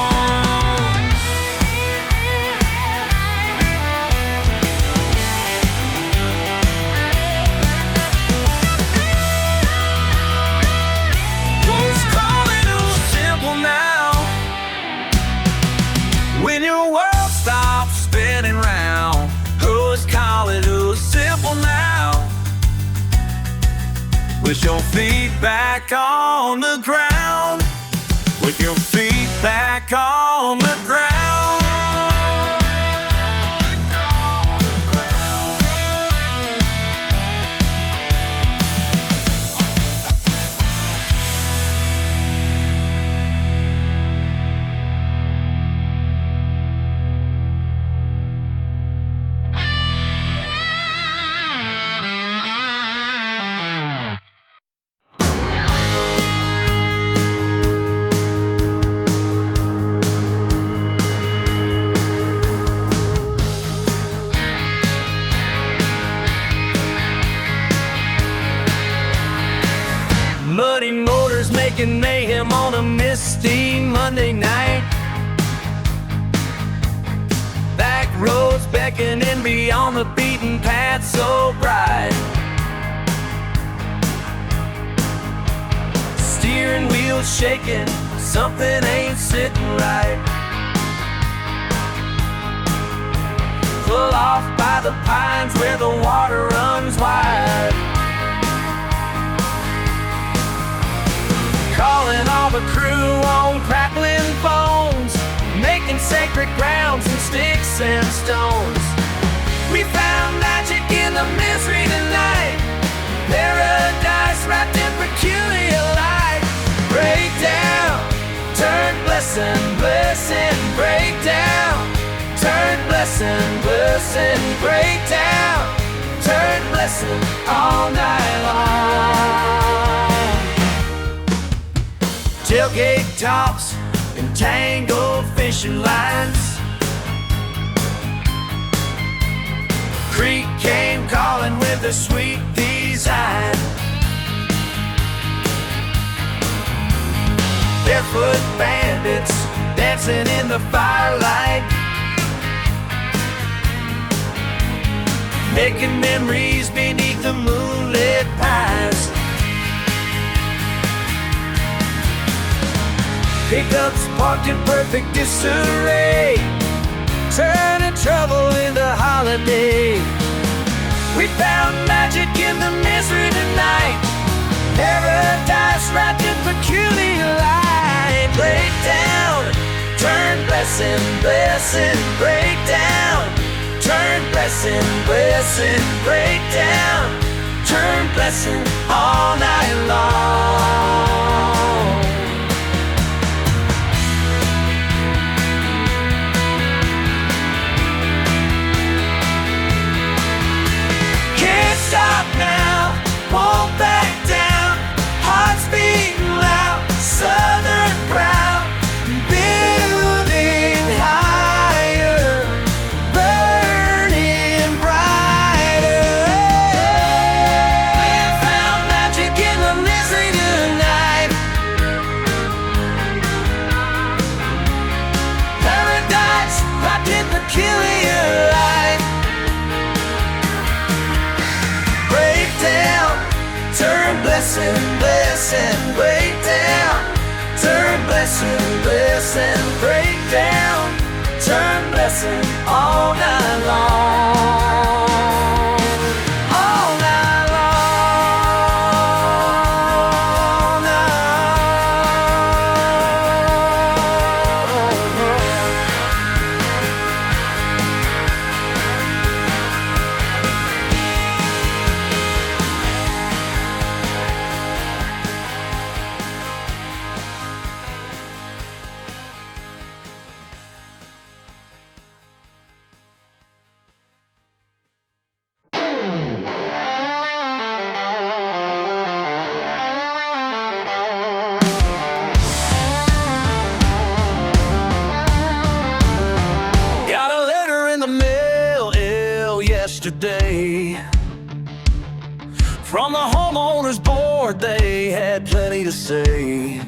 When your world stops spinning round, who's calling who's simple now? With your feet back on the ground, with your feet back on the ground. Muddy motors making mayhem on a misty Monday night. Back roads beckoning beyond the beaten path so bright. Steering wheels shaking, something ain't sitting right. Pull off by the pines where the water runs wide. Calling all the crew on crackling phones, making sacred grounds and sticks and stones. We found magic in the misery tonight, paradise wrapped in peculiar light. Break down, turn blessing, blessing, break down. Turn blessing, blessing, break down. Turn blessing all night long. Tailgate tops and tangled fishing lines. Creek came calling with a sweet design. Barefoot bandits dancing in the firelight, making memories beneath the moonlit pines. Pickups parked in perfect disarray, holiday. We found magic in the misery tonight. Paradise wrapped in peculiar light. Break down, turn blessing, blessing, break down. Turn blessing, blessing, break down. Turn blessing all night long. Can't stop now, won't back down. Hearts beating loud, Southern proud. Building higher, burning brighter. We found magic in the misery tonight. Paradise wrapped in peculiar light. Break down, turn blessing, blessing, break down. Turn blessing, blessing, break down. Turn blessing all night long. All night long. Got a letter in the mail yesterday from the homeowners board. They had plenty to say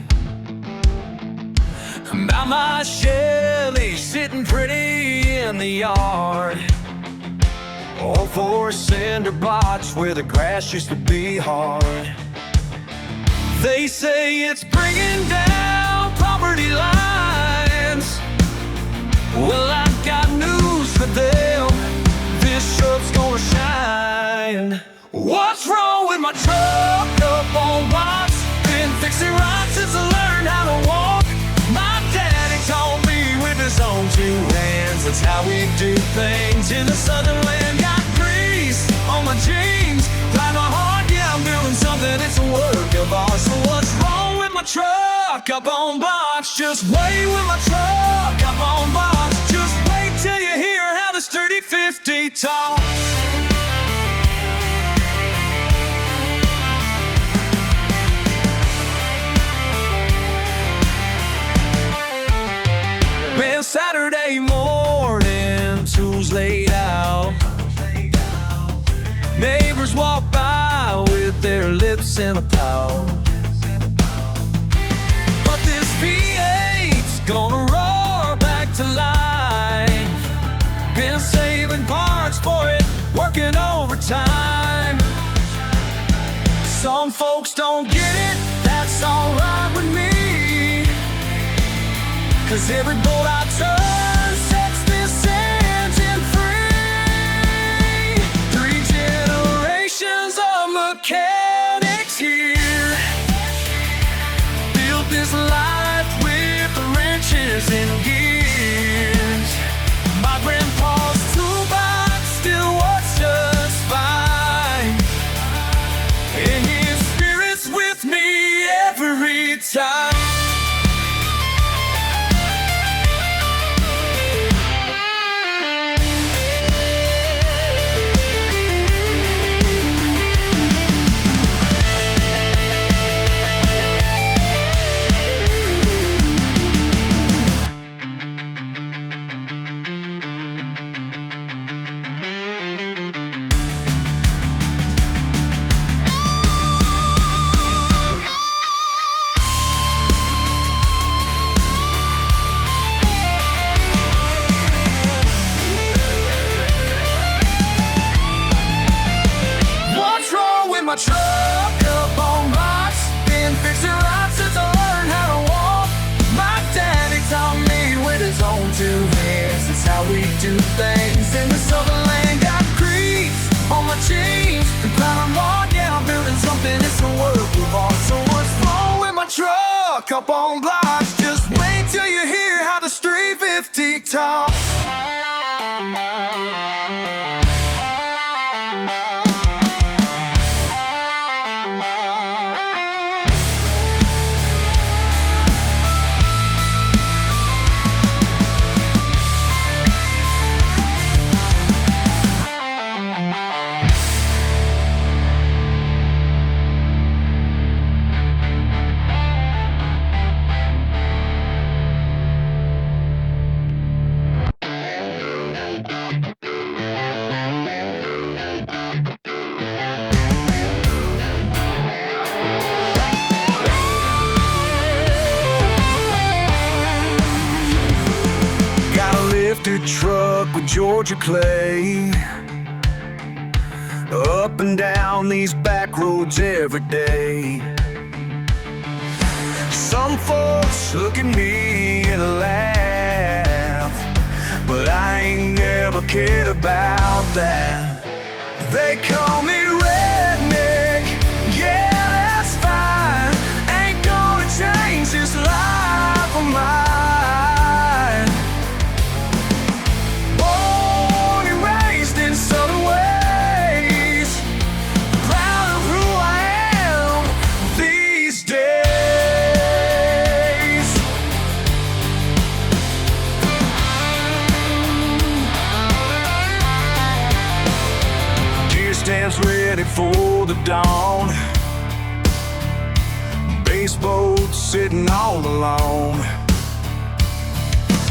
about my Chevy sitting pretty in the yard. All four cinder blocks where the grass used to be hard. They say it's bringing down property lines. Well, I've got news for them. This truck's gonna shine. What's wrong with my truck? Up on box. Been fixing right since I learned how to walk. My daddy taught me with his own two hands. That's how we do things in the southern land. Got grease on my jeans, drive my heart, yeah, I'm doing something. It's a work of art. So what's wrong with my truck? Up on box. Just wait with my truck. Up on box. Just wait till you hear how the sturdy 50 talks. Well, Saturday morning, tools laid out. Neighbors walk by with their lips in a pout. But this V8's gonna roar back to life. Been saving parts for it, working overtime. Some folks don't get it, that's alright with me. 'Cause every boat I turn sets this engine free. 3 generations of mechanics here built this life with the wrenches and gears. My grandpa's toolbox still works just fine, and his spirit's with me every time. My truck up on rocks, been fixing right since I learned how to walk. My daddy taught me with his own two hands. That's how we do things in the southern land. living is a work of art. So what's wrong with my truck up on blocks? Just wait till you hear how the 350 talks. Truck with Georgia clay, up and down these back roads every day. Some folks look at me and laugh, but I ain't never cared about that. They call me redneck, yeah, that's fine. Ain't gonna change this life of mine. Stands ready for the dawn. Bass boat sitting all alone.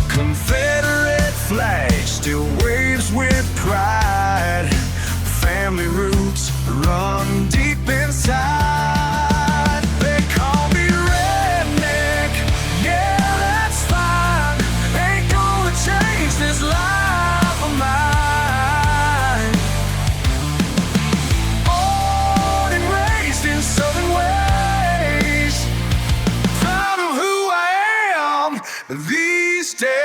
Confederate flag still waves with pride. Family roots run deep inside. They call me redneck, yeah, that's fine. Ain't gonna change this life of mine. Southern ways, proud of who I am these days.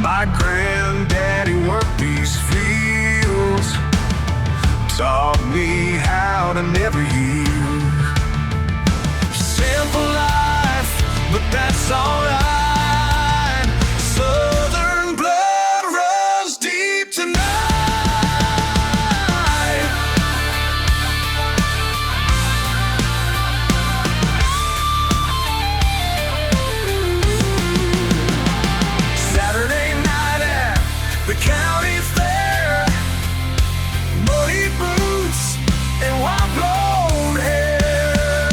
My granddaddy worked these fields, taught me how to never yield. Simple life, but that's alright. Southern blood runs deep tonight. Saturday night at the county fair, muddy boots and wind-blown hair.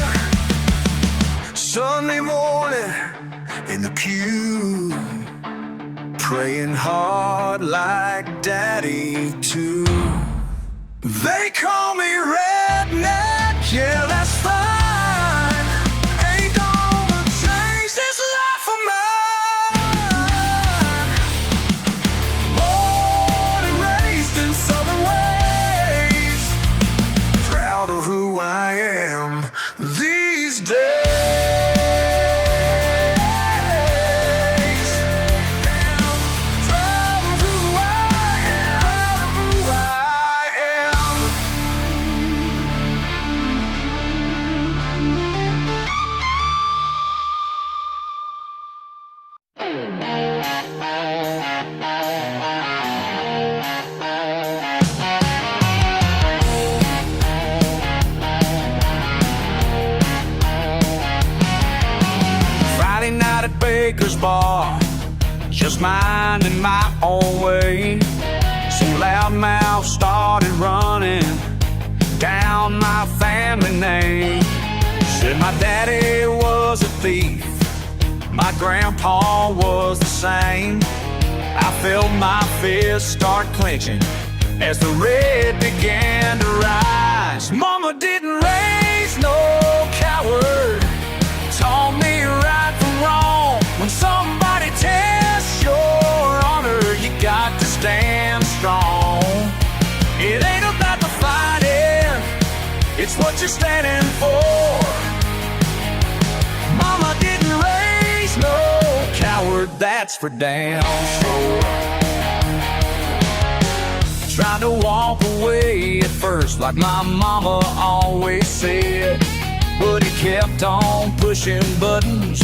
Sunday morning in the pew, praying hard like daddy too. They call me redneck, yeah, that's fine. Ain't gonna change this life of mine. Born and raised in Southern ways, proud of who I am these days. Baker's bar, just minding my own way. Some loudmouth started running down my family name. Said my daddy was a thief, my grandpa was the same. I felt my fist start clenching as the red began to rise. Mama didn't raise no coward, taught me right from wrong. When somebody tests your honor, you got to stand strong. It ain't about the fighting, it's what you're standing for. Mama didn't raise no coward, that's for damn sure. Tried to walk away at first like my mama always said, but he kept on pushing buttons,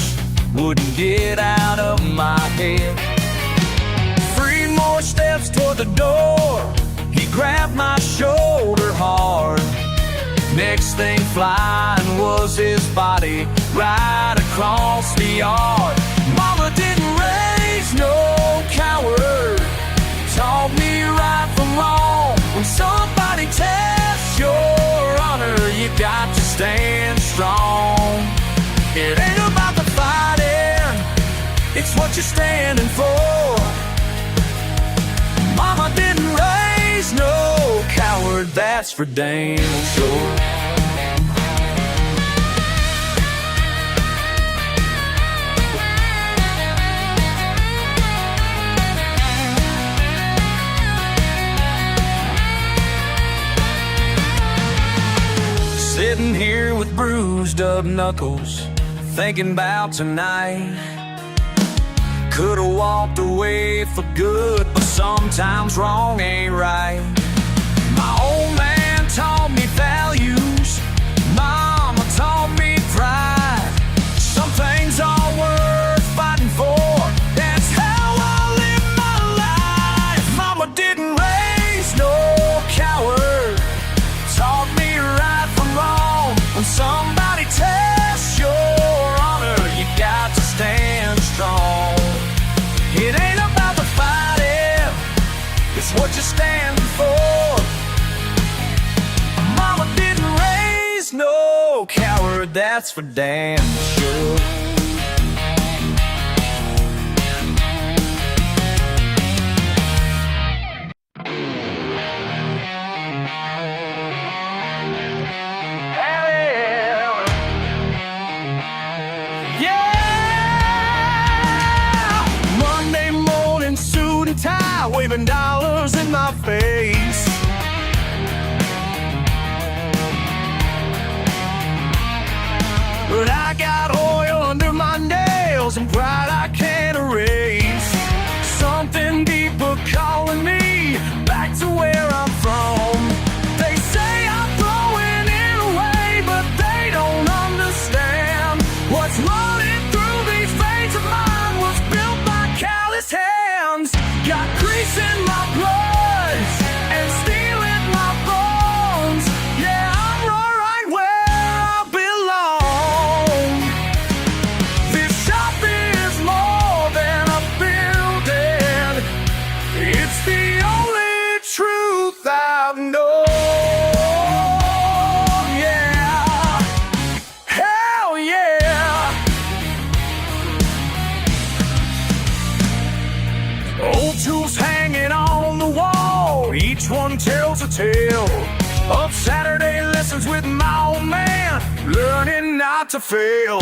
wouldn't get out of my head. 3 more steps toward the door, he grabbed my shoulder hard. Next thing flying was his body right across the yard. Mama didn't raise no coward, taught me right from wrong. When somebody tests your honor, you got to stand strong. It ain't about the fighting, it's what you're standing for. Mama didn't raise no coward, that's for damn sure. Sitting here with bruised up knuckles, thinking about tonight. Could've walked away for good, but sometimes wrong ain't right. My old man taught me values, Mama taught me pride. Some things are worth fighting for, that's how I live my life. Mama didn't raise no coward, taught me right from wrong. When somebody tests your honor, you got to stand strong. It ain't about the fighting, it's what you're standing for. Mama didn't raise no coward, that's for damn sure. Waving dollars in my face, but I got oil under my nails and pride I can't erase. Something deeper calling me back to where I'm from. They say I'm throwing it away, but they don't understand what's running through these veins of mine was built by callous hands. Got grease in my blood and steel in my bones. Yeah, I'm right where I belong. This shop is more than a building, it's the only truth I've known. Yeah, hell yeah. Old tools hanging on the wall, each one tells a tale of Saturday lessons with my old man, learning not to fail.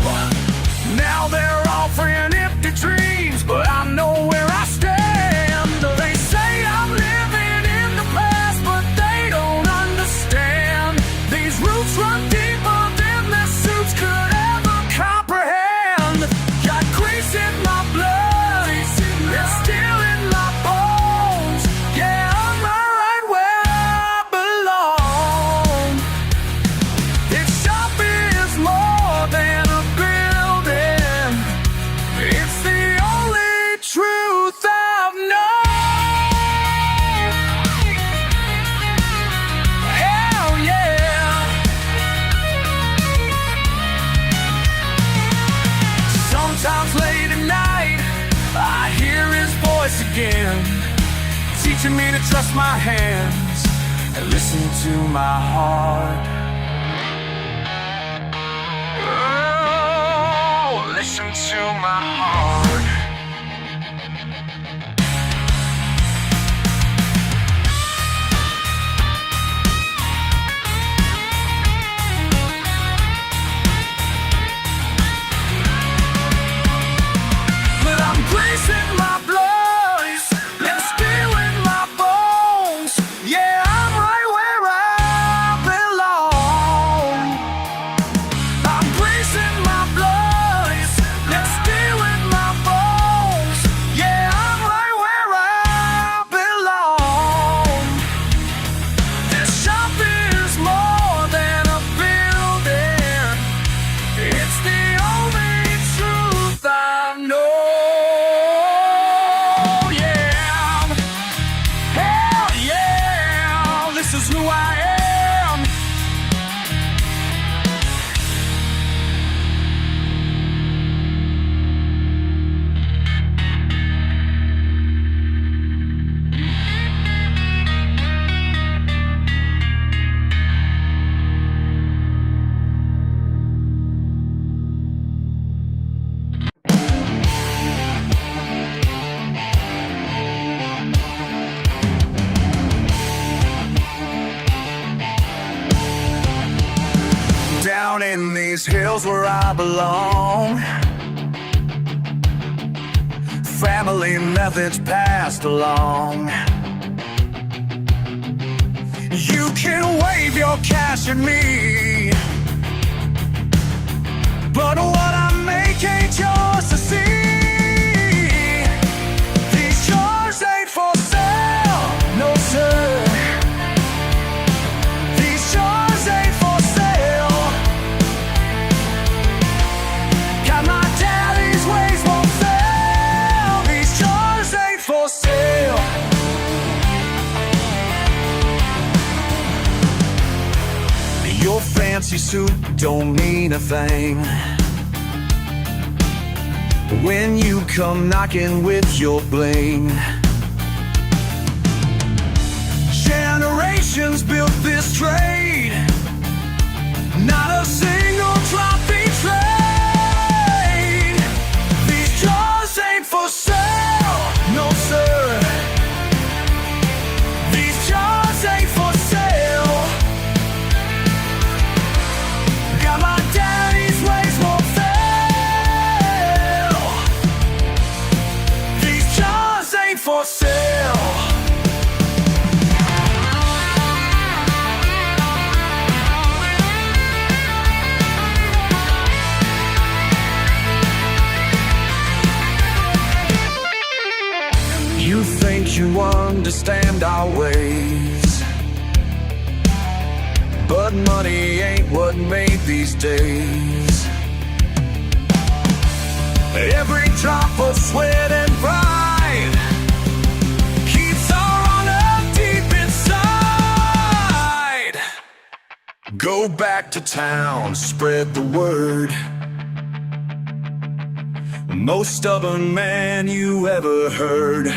Now they're offering empty dreams, but I know where I stand. They say I'm living in the past, but they don't understand. These roots run deeper than their suits could ever comprehend. Got grease in my blood, it's still in my bones. Yeah, I'm right where I belong. This shop is more than a building, it's the only truth I've known. Hell yeah. Sometimes late at night, I hear his voice again, teaching me to trust my hands and listen to my heart. Oh, listen to my heart. But I'm greasing my blood and steel in my bones. Yeah, I'm right where I belong. down in these hills where I belong. Family methods passed along. You can wave your cash at me, but what I make ain't yours to see. These jars ain't for sale, no sir. These jars ain't for sale. Got my daddy's ways won't fail. These jars ain't for sale. Your fancy suit don't mean a thing when you come knocking with your bling. Generations built this trade, not a single drop betrayed. These jars ain't for sale, no sir. These jars ain't for sale. Got my daddy's ways won't fail. These jars ain't for sale. You think you understand our ways, but money ain't what made these days. Every drop of sweat and pride keeps our honor deep inside. Go back to town, spread the word. Most stubborn man you ever heard.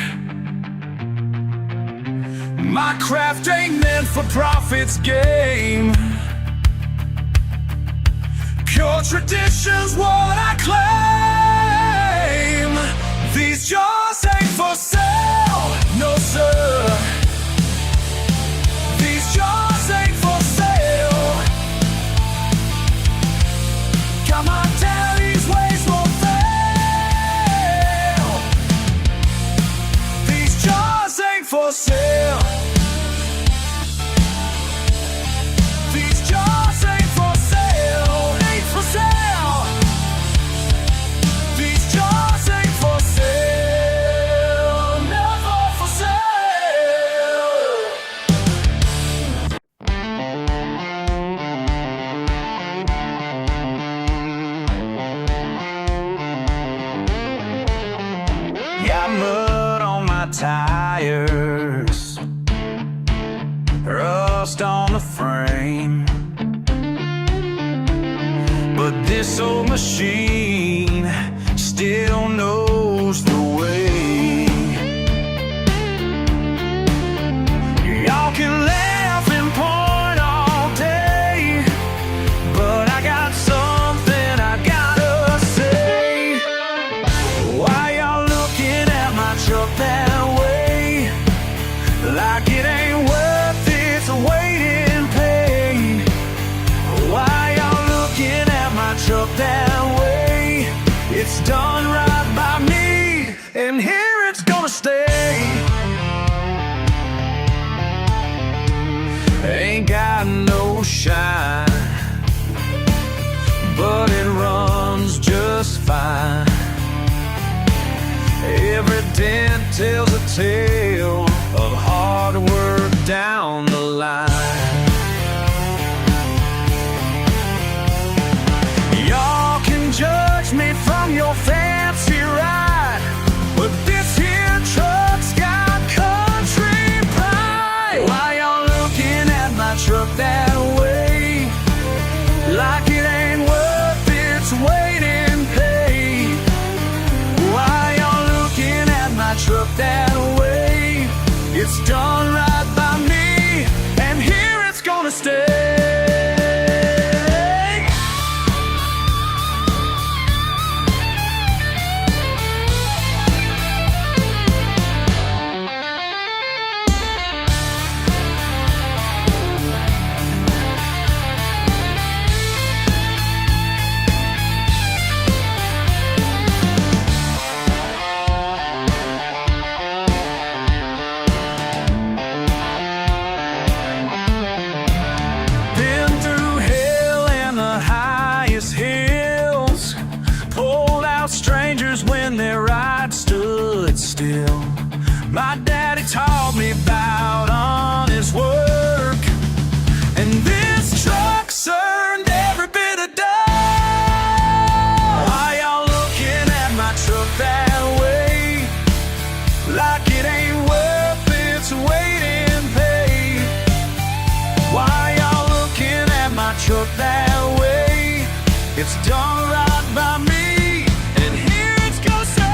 My craft ain't meant for profit's game. Pure tradition's what I claim. These jars ain't for sale, no sir. These jars ain't for sale. Got my daddy's ways won't fail. These jars ain't for sale. These jars ain't for sale, ain't for sale. These jars ain't for sale, never for sale. Got mud on my tires, rust on the frame, but this old machine still knows the way. Y'all can laugh and point all day, but I got something I gotta say. Why y'all looking at my truck that way? Like it ain't worth its weight in pain. Why y'all looking at my truck that way? It's done right by me, and here it's gonna stay. Ain't got no shine, but it runs just fine. Every dent tells a tale of hard work down the line. Y'all can judge me from your fancy ride, but this here truck's got country pride. Why y'all looking at my truck that way? Like it ain't worth its weight in pay. Why y'all looking at my truck that way? It's done right by me, and here it's gonna stay. it's done right by me, and here it's gonna say.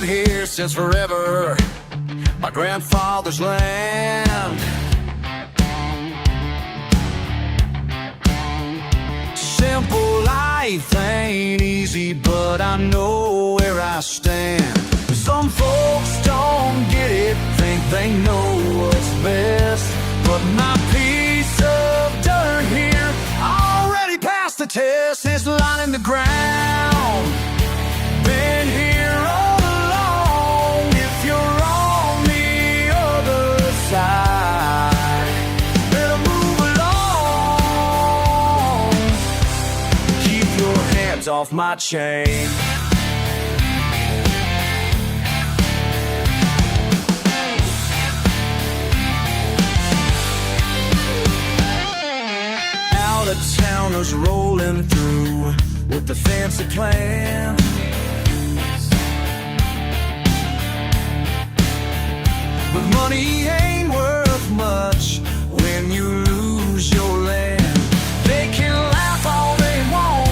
Here since forever, my grandfather's land. Simple life ain't easy, but I know where I stand. Some folks don't get it, think they know what's best, but my piece of dirt here already passed the test. It's lining the ground, been here all along. If you're on the other side, better move along. Keep your hands off my chain. Out-of-towners rolling through with the fancy plan. But money ain't worth much when you lose your land. They can laugh all they want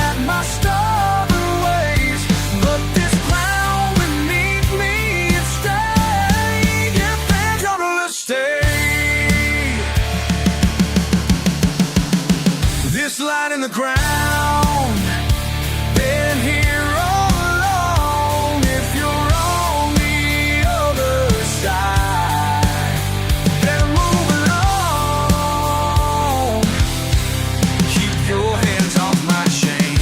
at my stubborn ways, but this ground beneath me, it stays. Yeah, they're gonna stay. This light in the ground, been here all along. If you're on the other side, better move along. Keep your hands off my chain.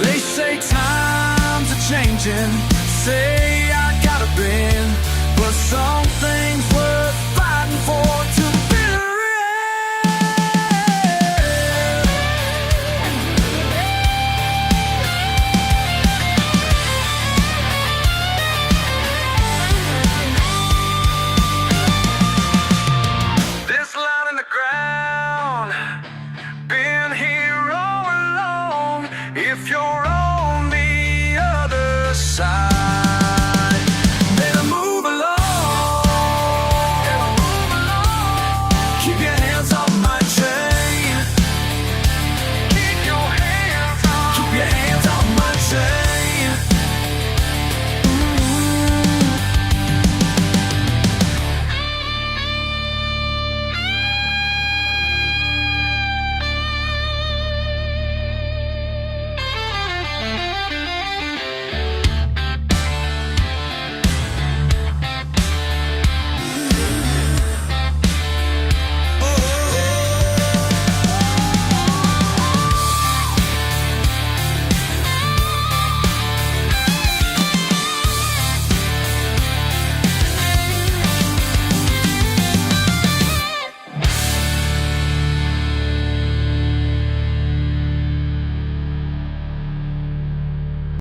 They say times are changing, say I gotta bend, but some things